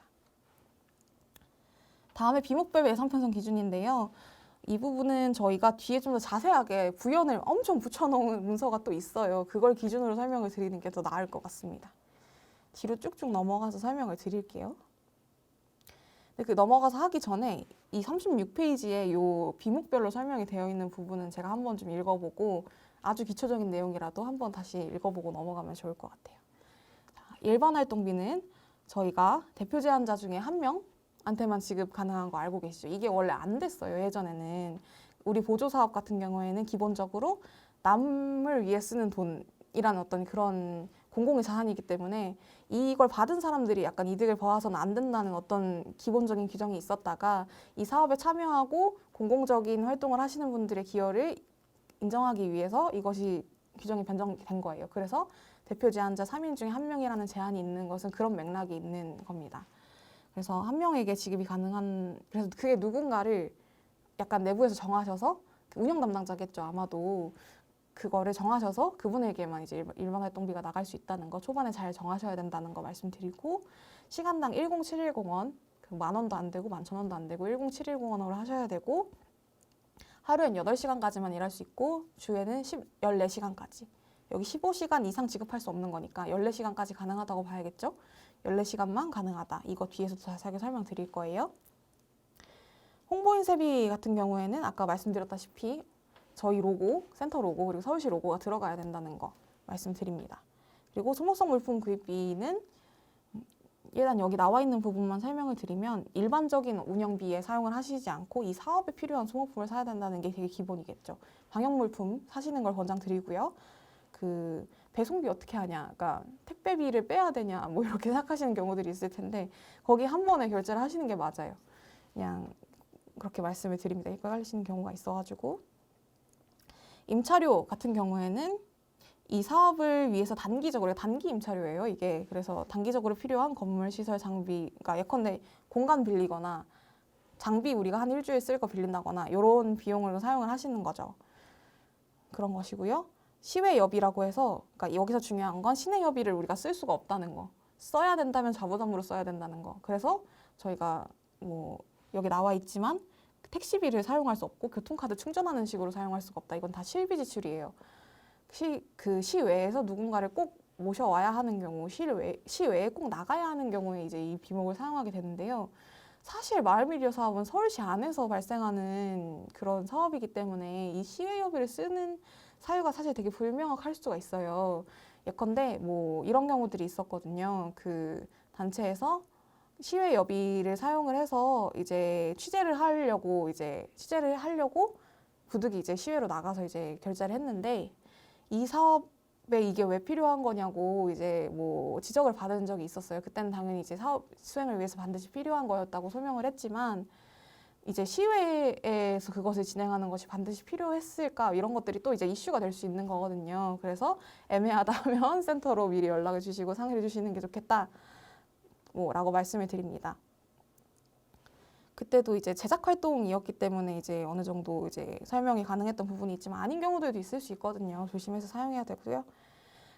다음에 비목별 예상 편성 기준인데요. 이 부분은 저희가 뒤에 좀 더 자세하게 부연을 엄청 붙여놓은 문서가 또 있어요. 그걸 기준으로 설명을 드리는 게 더 나을 것 같습니다. 뒤로 쭉쭉 넘어가서 설명을 드릴게요. 근데 그 넘어가서 하기 전에 이 36페이지에 요 비목별로 설명이 되어 있는 부분은 제가 한번 좀 읽어보고 아주 기초적인 내용이라도 한번 다시 읽어보고 넘어가면 좋을 것 같아요. 자, 일반 활동비는 저희가 대표 제한자 중에 한 명한테만 지급 가능한 거 알고 계시죠? 이게 원래 안 됐어요, 예전에는. 우리 보조사업 같은 경우에는 기본적으로 남을 위해 쓰는 돈이라는 어떤 그런 공공의 자산이기 때문에 이걸 받은 사람들이 약간 이득을 보아서는 안 된다는 어떤 기본적인 규정이 있었다가 이 사업에 참여하고 공공적인 활동을 하시는 분들의 기여를 인정하기 위해서 이것이 규정이 변경된 거예요. 그래서 대표 제한자 3인 중에 1명이라는 제한이 있는 것은 그런 맥락이 있는 겁니다. 그래서 한 명에게 지급이 가능한, 그래서 그게 누군가를 약간 내부에서 정하셔서 운영 담당자겠죠, 아마도. 그거를 정하셔서 그분에게만 이제 일반 활동비가 나갈 수 있다는 거 초반에 잘 정하셔야 된다는 거 말씀드리고, 시간당 10710원, 그 10,000원도 안 되고 11,000원도 안 되고 10710원으로 하셔야 되고, 하루엔 8시간까지만 일할 수 있고 주에는 14시간까지. 여기 15시간 이상 지급할 수 없는 거니까 14시간까지 가능하다고 봐야겠죠? 14시간만 가능하다. 이거 뒤에서 자세하게 설명드릴 거예요. 홍보인쇄비 같은 경우에는 아까 말씀드렸다시피 저희 로고, 센터 로고, 그리고 서울시 로고가 들어가야 된다는 거 말씀드립니다. 그리고 소모성 물품 구입비는 일단 여기 나와 있는 부분만 설명을 드리면 일반적인 운영비에 사용을 하시지 않고 이 사업에 필요한 소모품을 사야 된다는 게 되게 기본이겠죠. 방역물품 사시는 걸 권장드리고요. 그 배송비 어떻게 하냐, 그러니까 택배비를 빼야 되냐, 뭐 이렇게 생각하시는 경우들이 있을 텐데 거기 한 번에 결제를 하시는 게 맞아요. 그냥 그렇게 말씀을 드립니다. 헷갈리시는 경우가 있어가지고. 임차료 같은 경우에는 이 사업을 위해서 단기적으로, 단기 임차료예요, 이게. 그래서 단기적으로 필요한 건물, 시설, 장비, 그러니까 예컨대 공간 빌리거나 장비 우리가 한 일주일 쓸 거 빌린다거나 이런 비용으로 사용을 하시는 거죠. 그런 것이고요. 시외여비라고 해서, 그러니까 여기서 중요한 건 시내여비를 우리가 쓸 수가 없다는 거. 써야 된다면 자부담으로 써야 된다는 거. 그래서 저희가 뭐 여기 나와 있지만 택시비를 사용할 수 없고 교통카드 충전하는 식으로 사용할 수가 없다. 이건 다 실비 지출이에요. 그 시외에서 누군가를 꼭 모셔와야 하는 경우, 시외에 꼭 나가야 하는 경우에 이제 이 비목을 사용하게 되는데요. 사실 마을미디어 사업은 서울시 안에서 발생하는 그런 사업이기 때문에 이 시외여비를 쓰는 사유가 사실 되게 불명확할 수가 있어요. 예컨대 뭐 이런 경우들이 있었거든요. 그 단체에서 시외여비를 사용을 해서 이제 취재를 하려고 부득이 이제 시외로 나가서 이제 결제를 했는데 이 사업에 이게 왜 필요한 거냐고 이제 뭐 지적을 받은 적이 있었어요. 그때는 당연히 이제 사업 수행을 위해서 반드시 필요한 거였다고 소명을 했지만 이제 시외에서 그것을 진행하는 것이 반드시 필요했을까 이런 것들이 또 이제 이슈가 될 수 있는 거거든요. 그래서 애매하다면 센터로 미리 연락을 주시고 상의해 주시는 게 좋겠다 라고 말씀을 드립니다. 그때도 이제 제작 활동이었기 때문에 이제 어느 정도 이제 설명이 가능했던 부분이 있지만 아닌 경우들도 있을 수 있거든요. 조심해서 사용해야 되고요.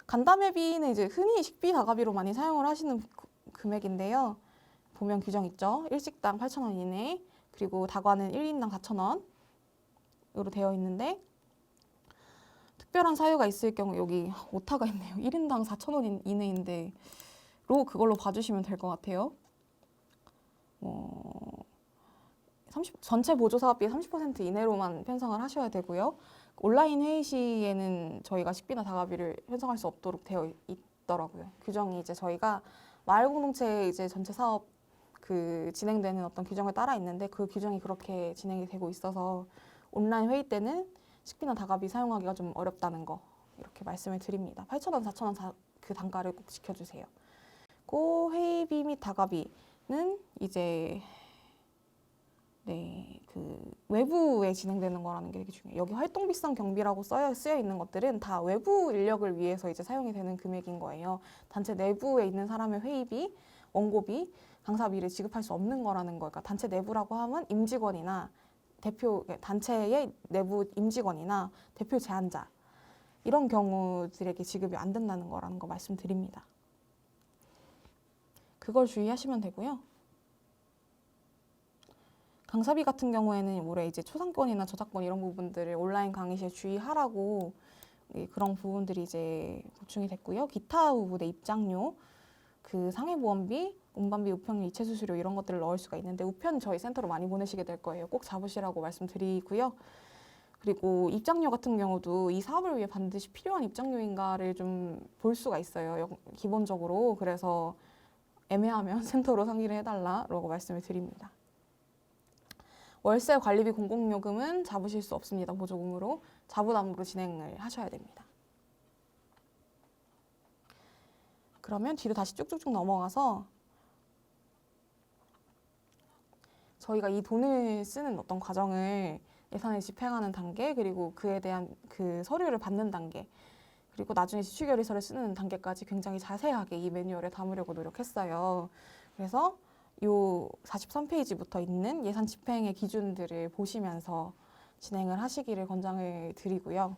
간담회비는 이제 흔히 식비 다가비로 많이 사용을 하시는 금액인데요. 보면 규정 있죠. 일식당 8,000원 이내, 그리고 다과는 1인당 4,000원으로 되어 있는데 특별한 사유가 있을 경우 여기 오타가 있네요. 1인당 4,000원 이내인데 그걸로 봐주시면 될 것 같아요. 전체 보조사업비의 30% 이내로만 편성을 하셔야 되고요. 온라인 회의 시에는 저희가 식비나 다가비를 편성할 수 없도록 되어 있더라고요. 규정이 이제 저희가 마을 공동체 이제 전체 사업 그 진행되는 어떤 규정을 따라 있는데 그 규정이 그렇게 진행이 되고 있어서 온라인 회의 때는 식비나 다가비 사용하기가 좀 어렵다는 거 이렇게 말씀을 드립니다. 8,000원, 4,000원 그 단가를 꼭 지켜주세요. 그 회의비 및 다가비는 이제 그 외부에 진행되는 거라는 게 되게 중요해요. 여기 활동비성 경비라고 쓰여 있는 것들은 다 외부 인력을 위해서 이제 사용이 되는 금액인 거예요. 단체 내부에 있는 사람의 회의비, 원고비, 강사비를 지급할 수 없는 거라는 거니까 단체 내부라고 하면 임직원이나 대표, 단체의 내부 임직원이나 대표 제안자 이런 경우들에게 지급이 안 된다는 거라는 거 말씀드립니다. 그걸 주의하시면 되고요. 강사비 같은 경우에는 올해 이제 초상권이나 저작권 이런 부분들을 온라인 강의 시에 주의하라고 그런 부분들이 이제 보충이 됐고요. 기타 부분의 입장료, 그 상해보험비, 운반비, 우편료, 이체수수료 이런 것들을 넣을 수가 있는데 우편 저희 센터로 많이 보내시게 될 거예요. 꼭 잡으시라고 말씀드리고요. 그리고 입장료 같은 경우도 이 사업을 위해 반드시 필요한 입장료인가를 좀 볼 수가 있어요. 기본적으로. 그래서 애매하면 센터로 상의를 해달라고 말씀을 드립니다. 월세 관리비 공공요금은 잡으실 수 없습니다. 보조금으로 자부담으로 진행을 하셔야 됩니다. 그러면 뒤로 다시 쭉쭉쭉 넘어가서 저희가 이 돈을 쓰는 어떤 과정을 예산을 집행하는 단계, 그리고 그에 대한 그 서류를 받는 단계, 그리고 나중에 지출결의서를 쓰는 단계까지 굉장히 자세하게 이 매뉴얼에 담으려고 노력했어요. 그래서 요 43페이지부터 있는 예산 집행의 기준들을 보시면서 진행을 하시기를 권장을 드리고요.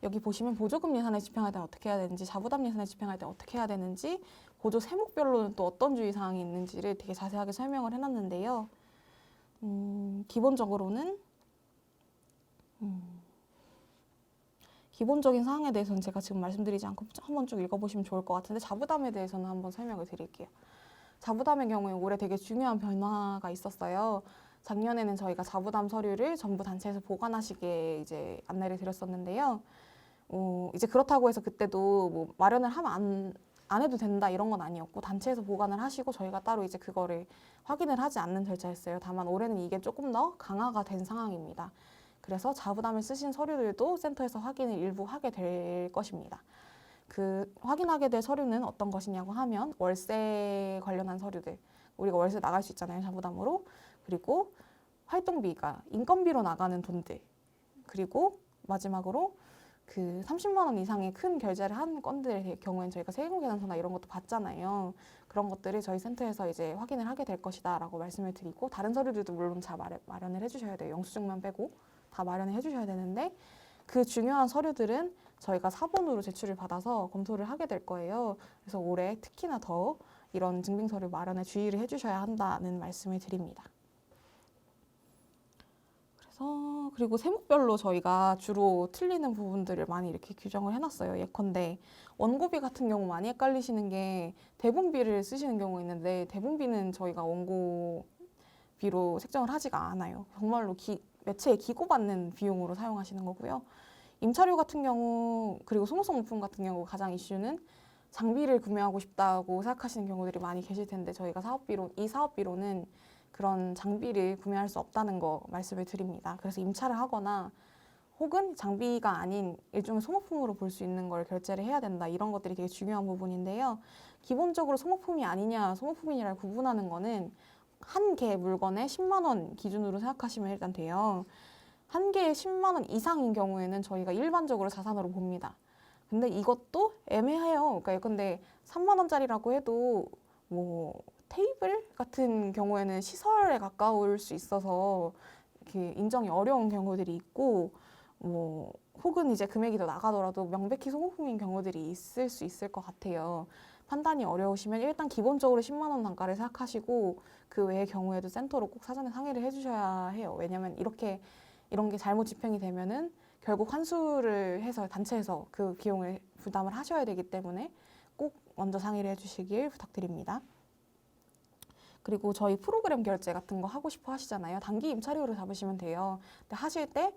여기 보시면 보조금 예산을 집행할 때 어떻게 해야 되는지, 자부담 예산을 집행할 때 어떻게 해야 되는지, 보조 세목별로는 또 어떤 주의사항이 있는지를 되게 자세하게 설명을 해놨는데요. 기본적으로는 기본적인 사항에 대해서는 제가 지금 말씀드리지 않고 한번 쭉 읽어보시면 좋을 것 같은데 자부담에 대해서는 한번 설명을 드릴게요. 자부담의 경우에 올해 되게 중요한 변화가 있었어요. 작년에는 저희가 자부담 서류를 전부 단체에서 보관하시게 이제 안내를 드렸었는데요. 이제 그렇다고 해서 그때도 뭐 마련을 하면 안 해도 된다 이런 건 아니었고 단체에서 보관을 하시고 저희가 따로 이제 그거를 확인을 하지 않는 절차였어요. 다만 올해는 이게 조금 더 강화가 된 상황입니다. 그래서 자부담을 쓰신 서류들도 센터에서 확인을 일부 하게 될 것입니다. 그 확인하게 될 서류는 어떤 것이냐고 하면 월세 관련한 서류들, 우리가 월세 나갈 수 있잖아요, 자부담으로. 그리고 활동비가 인건비로 나가는 돈들, 그리고 마지막으로 그 30만 원 이상의 큰 결제를 한 건들의 경우에는 저희가 세금계산서나 이런 것도 받잖아요. 그런 것들을 저희 센터에서 이제 확인을 하게 될 것이다라고 말씀을 드리고 다른 서류들도 물론 다 마련을 해주셔야 돼요. 영수증만 빼고 다 마련을 해주셔야 되는데 그 중요한 서류들은 저희가 사본으로 제출을 받아서 검토를 하게 될 거예요. 그래서 올해 특히나 더 이런 증빙서류 마련에 주의를 해주셔야 한다는 말씀을 드립니다. 그리고 세목별로 저희가 주로 틀리는 부분들을 많이 이렇게 규정을 해놨어요. 예컨대 원고비 같은 경우 많이 헷갈리시는 게 대본비를 쓰시는 경우가 있는데 대본비는 저희가 원고비로 책정을 하지가 않아요. 정말로 매체에 기고받는 비용으로 사용하시는 거고요. 임차료 같은 경우 그리고 소모성 물품 같은 경우 가장 이슈는 장비를 구매하고 싶다고 생각하시는 경우들이 많이 계실 텐데 저희가 이 사업비로는 그런 장비를 구매할 수 없다는 거 말씀을 드립니다. 그래서 임차를 하거나 혹은 장비가 아닌 일종의 소모품으로 볼 수 있는 걸 결제를 해야 된다. 이런 것들이 되게 중요한 부분인데요. 기본적으로 소모품이 아니냐, 소모품이냐를 구분하는 거는 한 개 물건에 10만 원 기준으로 생각하시면 일단 돼요. 한 개에 10만 원 이상인 경우에는 저희가 일반적으로 자산으로 봅니다. 근데 이것도 애매해요. 그러니까 근데 3만 원짜리라고 해도 뭐 테이블 같은 경우에는 시설에 가까울 수 있어서 이렇게 인정이 어려운 경우들이 있고 뭐 혹은 이제 금액이 더 나가더라도 명백히 소모품인 경우들이 있을 수 있을 것 같아요. 판단이 어려우시면 일단 기본적으로 10만 원 단가를 생각하시고 그 외의 경우에도 센터로 꼭 사전에 상의를 해주셔야 해요. 왜냐하면 이런 게 잘못 집행이 되면은 결국 환수를 해서 단체에서 그 비용을 부담을 하셔야 되기 때문에 꼭 먼저 상의를 해주시길 부탁드립니다. 그리고 저희 프로그램 결제 같은 거 하고 싶어 하시잖아요. 단기 임차료를 잡으시면 돼요. 근데 하실 때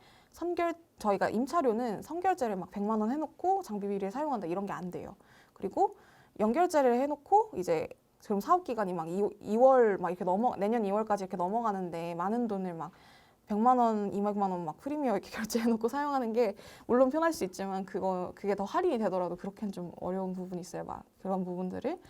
저희가 임차료는 선결제를 막 100만 원 해놓고 장비비를 사용한다 이런 게 안 돼요. 그리고 연결제를 해놓고 이제 지금 사업 기간이 막 2월 막 이렇게 내년 2월까지 이렇게 넘어가는데 많은 돈을 막 100만 원, 200만 원 막 프리미어 이렇게 결제해놓고 사용하는 게 물론 편할 수 있지만 그게 더 할인이 되더라도 그렇게는 좀 어려운 부분이 있어요. 막 그런 부분들을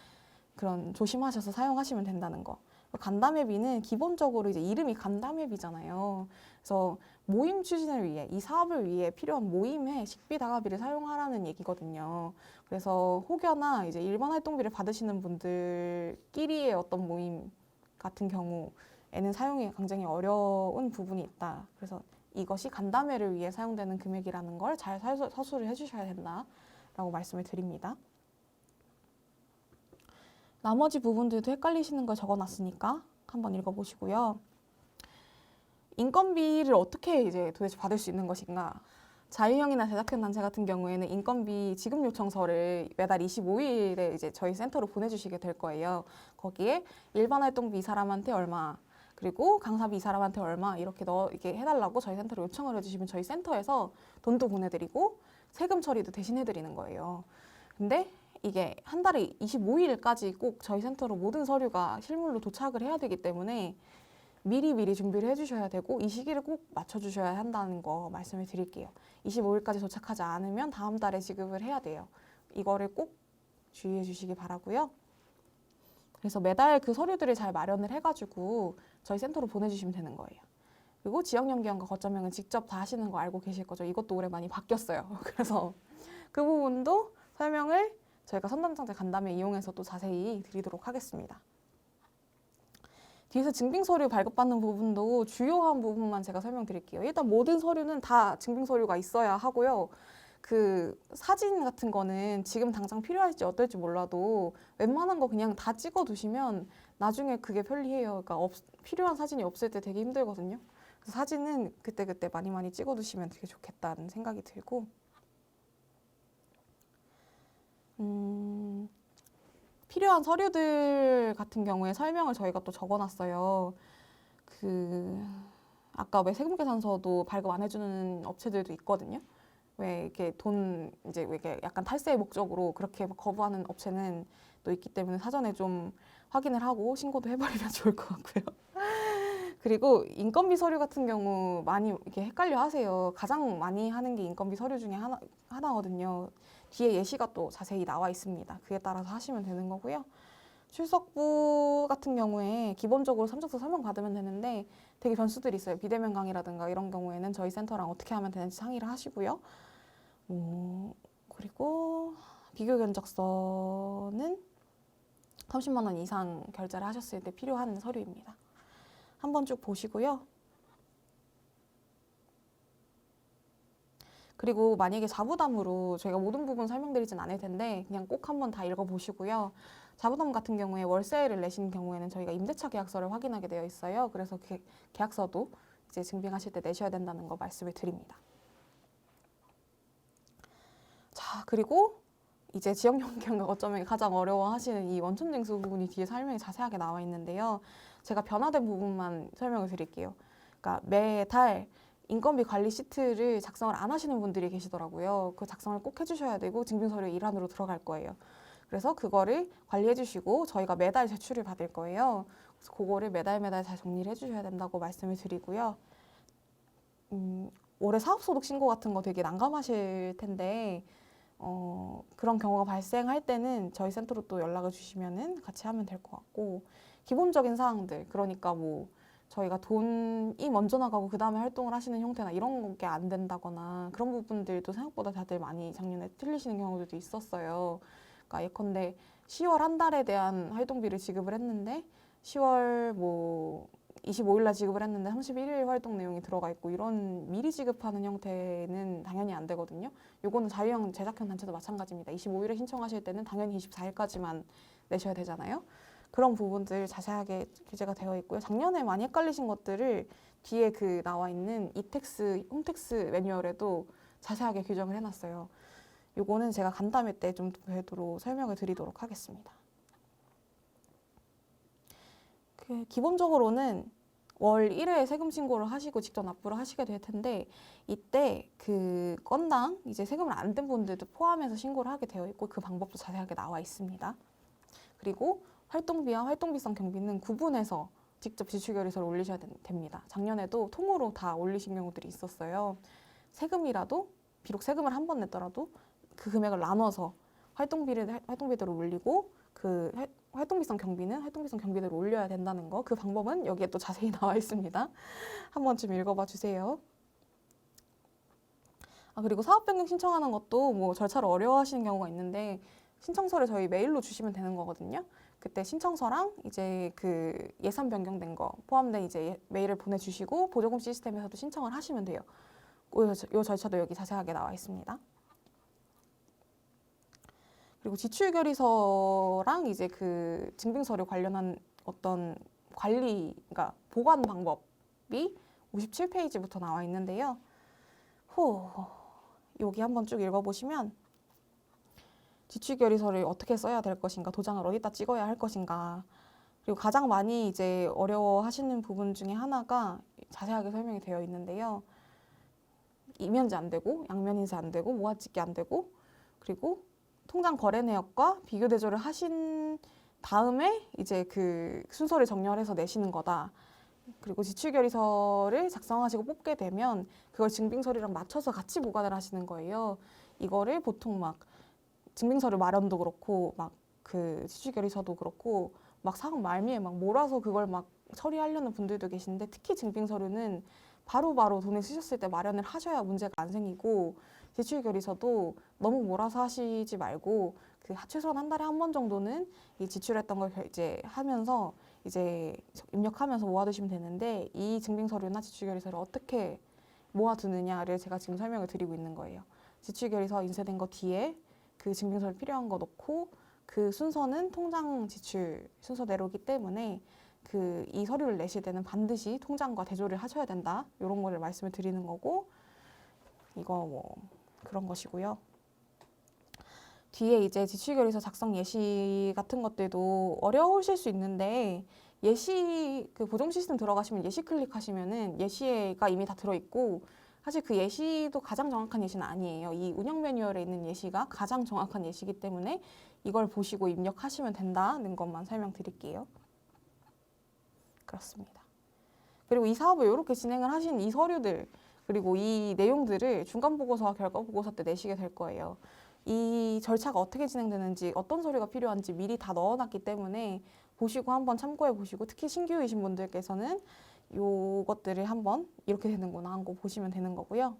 조심하셔서 사용하시면 된다는 거. 간담회비는 기본적으로 이제 이름이 간담회비잖아요. 그래서 모임 추진을 위해 이 사업을 위해 필요한 모임에 식비 다가비를 사용하라는 얘기거든요. 그래서 혹여나 이제 일반 활동비를 받으시는 분들끼리의 어떤 모임 같은 경우에는 사용이 굉장히 어려운 부분이 있다. 그래서 이것이 간담회를 위해 사용되는 금액이라는 걸 잘 서술을 해주셔야 된다라고 말씀을 드립니다. 나머지 부분들도 헷갈리시는 걸 적어놨으니까 한번 읽어보시고요. 인건비를 어떻게 이제 도대체 받을 수 있는 것인가? 자유형이나 제작형 단체 같은 경우에는 인건비 지급 요청서를 매달 25일에 이제 저희 센터로 보내주시게 될 거예요. 거기에 일반 활동비 이 사람한테 얼마, 그리고 강사비 이 사람한테 얼마 이렇게 해달라고 저희 센터로 요청을 해주시면 저희 센터에서 돈도 보내드리고 세금 처리도 대신 해드리는 거예요. 근데 이게 한 달에 25일까지 꼭 저희 센터로 모든 서류가 실물로 도착을 해야 되기 때문에 미리 준비를 해주셔야 되고 이 시기를 꼭 맞춰주셔야 한다는 거 말씀을 드릴게요. 25일까지 도착하지 않으면 다음 달에 지급을 해야 돼요. 이거를 꼭 주의해 주시기 바라고요. 그래서 매달 그 서류들을 잘 마련을 해가지고 저희 센터로 보내주시면 되는 거예요. 그리고 지역연계원과 거점형은 직접 다 하시는 거 알고 계실 거죠. 이것도 올해 많이 바뀌었어요. 그래서 그 부분도 설명을 저희가 선담장제 간담회 이용해서 또 자세히 드리도록 하겠습니다. 뒤에서 증빙서류 발급받는 부분도 주요한 부분만 제가 설명드릴게요. 일단 모든 서류는 다 증빙서류가 있어야 하고요. 그 사진 같은 거는 지금 당장 필요할지 어떨지 몰라도 웬만한 거 그냥 다 찍어 두시면 나중에 그게 편리해요. 그러니까 필요한 사진이 없을 때 되게 힘들거든요. 그래서 사진은 그때그때 많이 찍어 두시면 되게 좋겠다는 생각이 들고 필요한 서류들 같은 경우에 설명을 저희가 또 적어놨어요. 아까 왜 세금계산서도 발급 안 해주는 업체들도 있거든요. 왜 이렇게 이제 왜 이렇게 약간 탈세의 목적으로 그렇게 거부하는 업체는 또 있기 때문에 사전에 좀 확인을 하고 신고도 해버리면 좋을 것 같고요. 그리고 인건비 서류 같은 경우 많이 이렇게 헷갈려 하세요. 가장 많이 하는 게 인건비 서류 중에 하나거든요. 뒤에 예시가 또 자세히 나와 있습니다. 그에 따라서 하시면 되는 거고요. 출석부 같은 경우에 기본적으로 삼척서 설명 받으면 되는데 되게 변수들이 있어요. 비대면 강의라든가 이런 경우에는 저희 센터랑 어떻게 하면 되는지 상의를 하시고요. 그리고 비교 견적서는 30만 원 이상 결제를 하셨을 때 필요한 서류입니다. 한번 쭉 보시고요. 그리고 만약에 자부담으로 저희가 모든 부분 설명드리진 않을 텐데 그냥 꼭 한번 다 읽어보시고요. 자부담 같은 경우에 월세를 내신 경우에는 저희가 임대차 계약서를 확인하게 되어 있어요. 그래서 계약서도 이제 증빙하실 때 내셔야 된다는 거 말씀을 드립니다. 자, 그리고 이제 지역연계원과 거점형이 가장 어려워하시는 이 원천징수 부분이 뒤에 설명이 자세하게 나와 있는데요. 제가 변화된 부분만 설명을 드릴게요. 그러니까 매달 인건비 관리 시트를 작성을 안 하시는 분들이 계시더라고요. 그 작성을 꼭 해주셔야 되고 증빙서류 일환으로 들어갈 거예요. 그래서 그거를 관리해 주시고 저희가 매달 제출을 받을 거예요. 그래서 그거를 매달 잘 정리를 해주셔야 된다고 말씀을 드리고요. 올해 사업소득 신고 같은 거 되게 난감하실 텐데 그런 경우가 발생할 때는 저희 센터로 또 연락을 주시면은 같이 하면 될 것 같고 기본적인 사항들 그러니까 뭐 저희가 돈이 먼저 나가고 그 다음에 활동을 하시는 형태나 이런 게 안 된다거나 그런 부분들도 생각보다 다들 많이 작년에 틀리시는 경우들도 있었어요. 그러니까 예컨대 10월 한 달에 대한 활동비를 지급을 했는데 10월 뭐 25일 날 지급을 했는데 31일 활동 내용이 들어가 있고 이런 미리 지급하는 형태는 당연히 안 되거든요. 요거는 자유형 제작형 단체도 마찬가지입니다. 25일에 신청하실 때는 당연히 24일까지만 내셔야 되잖아요. 그런 부분들 자세하게 규제가 되어 있고요. 작년에 많이 헷갈리신 것들을 뒤에 나와 있는 이텍스, 홈텍스 매뉴얼에도 자세하게 규정을 해놨어요. 요거는 제가 간담회 때 좀 별도로 설명을 드리도록 하겠습니다. 기본적으로는 월 1회 세금 신고를 하시고 직접 납부를 하시게 될 텐데 이때 건당 이제 세금을 안 든 분들도 포함해서 신고를 하게 되어 있고 그 방법도 자세하게 나와 있습니다. 그리고 활동비와 활동비성 경비는 구분해서 직접 지출결의서를 올리셔야 됩니다. 작년에도 통으로 다 올리신 경우들이 있었어요. 세금이라도 비록 세금을 한 번 냈더라도 그 금액을 나눠서 활동비대로 올리고 그 활동비성 경비대로 올려야 된다는 거, 그 방법은 여기에 또 자세히 나와 있습니다. 한 번쯤 읽어봐 주세요. 그리고 사업 변경 신청하는 것도 뭐 절차를 어려워하시는 경우가 있는데 신청서를 저희 메일로 주시면 되는 거거든요. 그때 신청서랑 이제 그 예산 변경된 거 포함된 이제 메일을 보내주시고 보조금 시스템에서도 신청을 하시면 돼요. 이 절차도 여기 자세하게 나와 있습니다. 그리고 지출결의서랑 이제 그 증빙서류 관련한 어떤 그러니까 보관 방법이 57페이지부터 나와 있는데요. 여기 한번 쭉 읽어보시면 지출결의서를 어떻게 써야 될 것인가, 도장을 어디다 찍어야 할 것인가, 그리고 가장 많이 이제 어려워하시는 부분 중에 하나가 자세하게 설명이 되어 있는데요. 이면지 안 되고, 양면인쇄 안 되고, 모아찍기 안 되고, 그리고 통장 거래 내역과 비교 대조를 하신 다음에 이제 그 순서를 정렬해서 내시는 거다. 그리고 지출결의서를 작성하시고 뽑게 되면 그걸 증빙서류랑 맞춰서 같이 보관을 하시는 거예요. 이거를 보통 막 증빙서류 마련도 그렇고 막 그 지출결의서도 그렇고 막 사업 말미에 막 몰아서 그걸 막 처리하려는 분들도 계신데, 특히 증빙서류는 바로바로 돈을 쓰셨을 때 마련을 하셔야 문제가 안 생기고, 지출결의서도 너무 몰아서 하시지 말고 그 최소한 한 달에 한 번 정도는 이 지출했던 걸 이제 하면서 이제 입력하면서 모아두시면 되는데, 이 증빙서류나 지출결의서를 어떻게 모아두느냐를 제가 지금 설명을 드리고 있는 거예요. 지출결의서 인쇄된 거 뒤에 그 증빙서류 필요한 거 넣고, 그 순서는 통장 지출 순서대로기 때문에 그 이 서류를 내실 때는 반드시 통장과 대조를 하셔야 된다. 이런 거를 말씀을 드리는 거고, 이거 뭐 그런 것이고요. 뒤에 이제 지출결의서 작성 예시 같은 것들도 어려우실 수 있는데, 예시 그 보정 시스템 들어가시면 예시 클릭하시면은 예시가 이미 다 들어있고, 사실 그 예시도 가장 정확한 예시는 아니에요. 이 운영 매뉴얼에 있는 예시가 가장 정확한 예시이기 때문에 이걸 보시고 입력하시면 된다는 것만 설명드릴게요. 그렇습니다. 그리고 이 사업을 이렇게 진행을 하신 이 서류들, 그리고 이 내용들을 중간보고서와 결과보고서 때 내시게 될 거예요. 이 절차가 어떻게 진행되는지, 어떤 서류가 필요한지 미리 다 넣어놨기 때문에 보시고 한번 참고해 보시고, 특히 신규이신 분들께서는 요것들을 한번 이렇게 되는구나 하고 보시면 되는 거고요.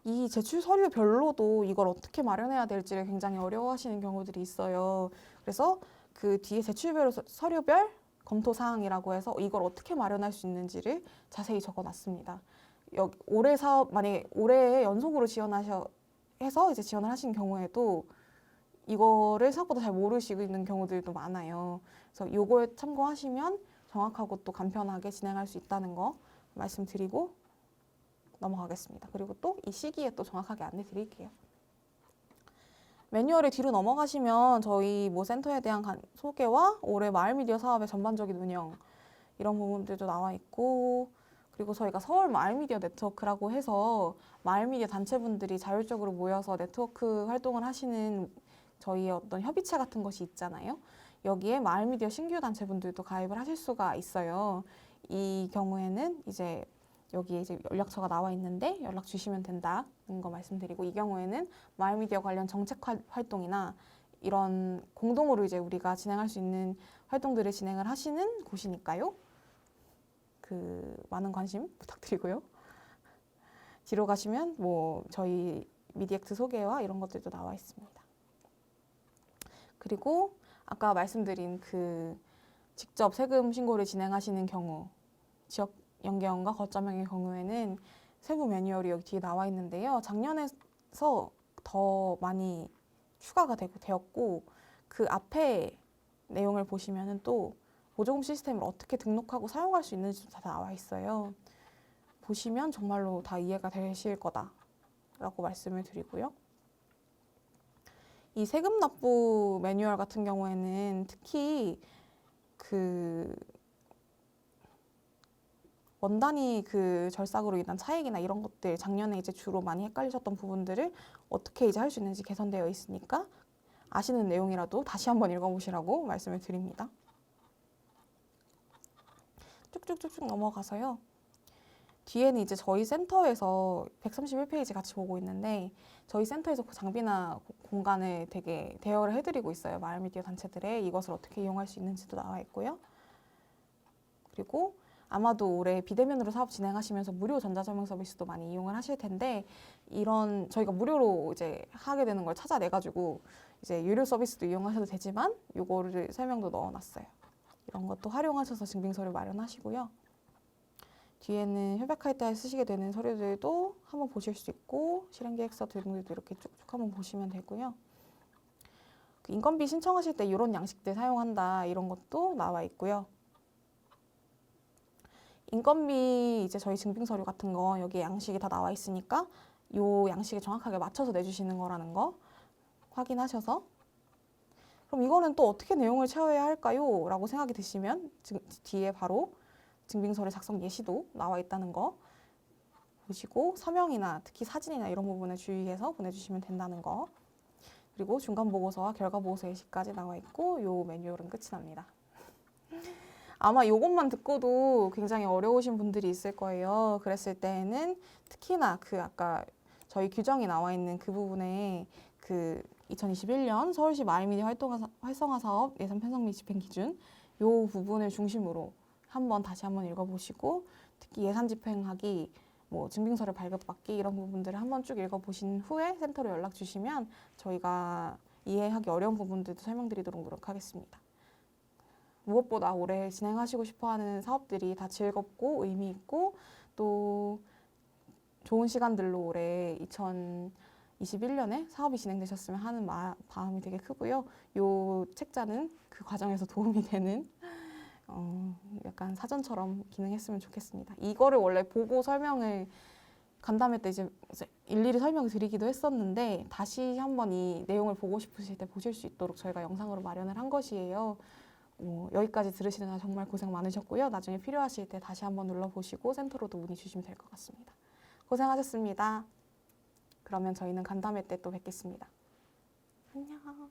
이 제출 서류별로도 이걸 어떻게 마련해야 될지를 굉장히 어려워하시는 경우들이 있어요. 그래서 그 뒤에 제출별 서류별 검토 사항이라고 해서 이걸 어떻게 마련할 수 있는지를 자세히 적어놨습니다. 올해 사업 만약에 올해 연속으로 해서 이제 지원을 하신 경우에도 이거를 생각보다 잘 모르시고 있는 경우들도 많아요. 그래서 요거에 참고하시면 정확하고 또 간편하게 진행할 수 있다는 거 말씀드리고 넘어가겠습니다. 그리고 또 이 시기에 또 정확하게 안내 드릴게요. 매뉴얼의 뒤로 넘어가시면 저희 뭐 센터에 대한 소개와 올해 마을미디어 사업의 전반적인 운영, 이런 부분들도 나와 있고, 그리고 저희가 서울 마을미디어 네트워크라고 해서 마을미디어 단체분들이 자율적으로 모여서 네트워크 활동을 하시는 저희의 어떤 협의체 같은 것이 있잖아요. 여기에 마을미디어 신규 단체분들도 가입을 하실 수가 있어요. 이 경우에는 이제 여기에 이제 연락처가 나와 있는데 연락 주시면 된다는 거 말씀드리고, 이 경우에는 마을미디어 관련 정책 활동이나 이런 공동으로 이제 우리가 진행할 수 있는 활동들을 진행을 하시는 곳이니까요. 그 많은 관심 부탁드리고요. 뒤로 가시면 뭐 저희 미디액트 소개와 이런 것들도 나와 있습니다. 그리고 아까 말씀드린 그 직접 세금 신고를 진행하시는 경우, 지역 연계원과 거점형의 경우에는 세부 매뉴얼이 여기 뒤에 나와 있는데요. 작년에서 더 많이 추가가 되었고, 그 앞에 내용을 보시면은 또 보조금 시스템을 어떻게 등록하고 사용할 수 있는지도 다 나와 있어요. 보시면 정말로 다 이해가 되실 거다라고 말씀을 드리고요. 이 세금 납부 매뉴얼 같은 경우에는 특히 그 원단위 그 절삭으로 인한 차익이나 이런 것들, 작년에 이제 주로 많이 헷갈리셨던 부분들을 어떻게 이제 할 수 있는지 개선되어 있으니까 아시는 내용이라도 다시 한번 읽어보시라고 말씀을 드립니다. 쭉쭉쭉쭉 넘어가서요. 뒤에는 이제 저희 센터에서 131페이지 같이 보고 있는데 저희 센터에서 그 장비나 공간을 되게 대여를 해드리고 있어요. 마을미디어 단체들에 이것을 어떻게 이용할 수 있는지도 나와 있고요. 그리고 아마도 올해 비대면으로 사업 진행하시면서 무료 전자조명 서비스도 많이 이용을 하실 텐데 이런 저희가 무료로 이제 하게 되는 걸 찾아내가지고 이제 유료 서비스도 이용하셔도 되지만 요거를 설명도 넣어놨어요. 이런 것도 활용하셔서 증빙서류 마련하시고요. 뒤에는 협약할 때 쓰시게 되는 서류들도 한번 보실 수 있고 실행계획서 등들도 이렇게 쭉쭉 한번 보시면 되고요. 그 인건비 신청하실 때 이런 양식들 사용한다 이런 것도 나와 있고요. 인건비 이제 저희 증빙서류 같은 거 여기에 양식이 다 나와 있으니까 요 양식에 정확하게 맞춰서 내주시는 거라는 거 확인하셔서 그럼 이거는 또 어떻게 내용을 채워야 할까요? 라고 생각이 드시면 뒤에 바로 증빙서류 작성 예시도 나와 있다는 거 보시고 서명이나 특히 사진이나 이런 부분에 주의해서 보내주시면 된다는 거 그리고 중간보고서와 결과보고서 예시까지 나와 있고 요 매뉴얼은 끝이 납니다. 아마 이것만 듣고도 굉장히 어려우신 분들이 있을 거예요. 그랬을 때에는 특히나 그 아까 저희 규정이 나와 있는 그 부분에 그 2021년 서울시 마을미디어 활성화 사업 예산 편성 및 집행 기준 요 부분을 중심으로 다시 한번 읽어보시고 특히 예산 집행하기, 뭐 증빙서류 발급받기 이런 부분들을 한번 쭉 읽어보신 후에 센터로 연락 주시면 저희가 이해하기 어려운 부분들도 설명드리도록 노력하겠습니다. 무엇보다 올해 진행하시고 싶어하는 사업들이 다 즐겁고 의미 있고 또 좋은 시간들로 올해 2021년에 사업이 진행되셨으면 하는 마음이 되게 크고요. 요 책자는 그 과정에서 도움이 되는 약간 사전처럼 기능했으면 좋겠습니다. 이거를 원래 보고 설명을 간담회 때 이제 일일이 설명을 드리기도 했었는데 다시 한번 이 내용을 보고 싶으실 때 보실 수 있도록 저희가 영상으로 마련을 한 것이에요. 여기까지 들으시느라 정말 고생 많으셨고요. 나중에 필요하실 때 다시 한번 눌러보시고 센터로도 문의 주시면 될 것 같습니다. 고생하셨습니다. 그러면 저희는 간담회 때 또 뵙겠습니다. 안녕.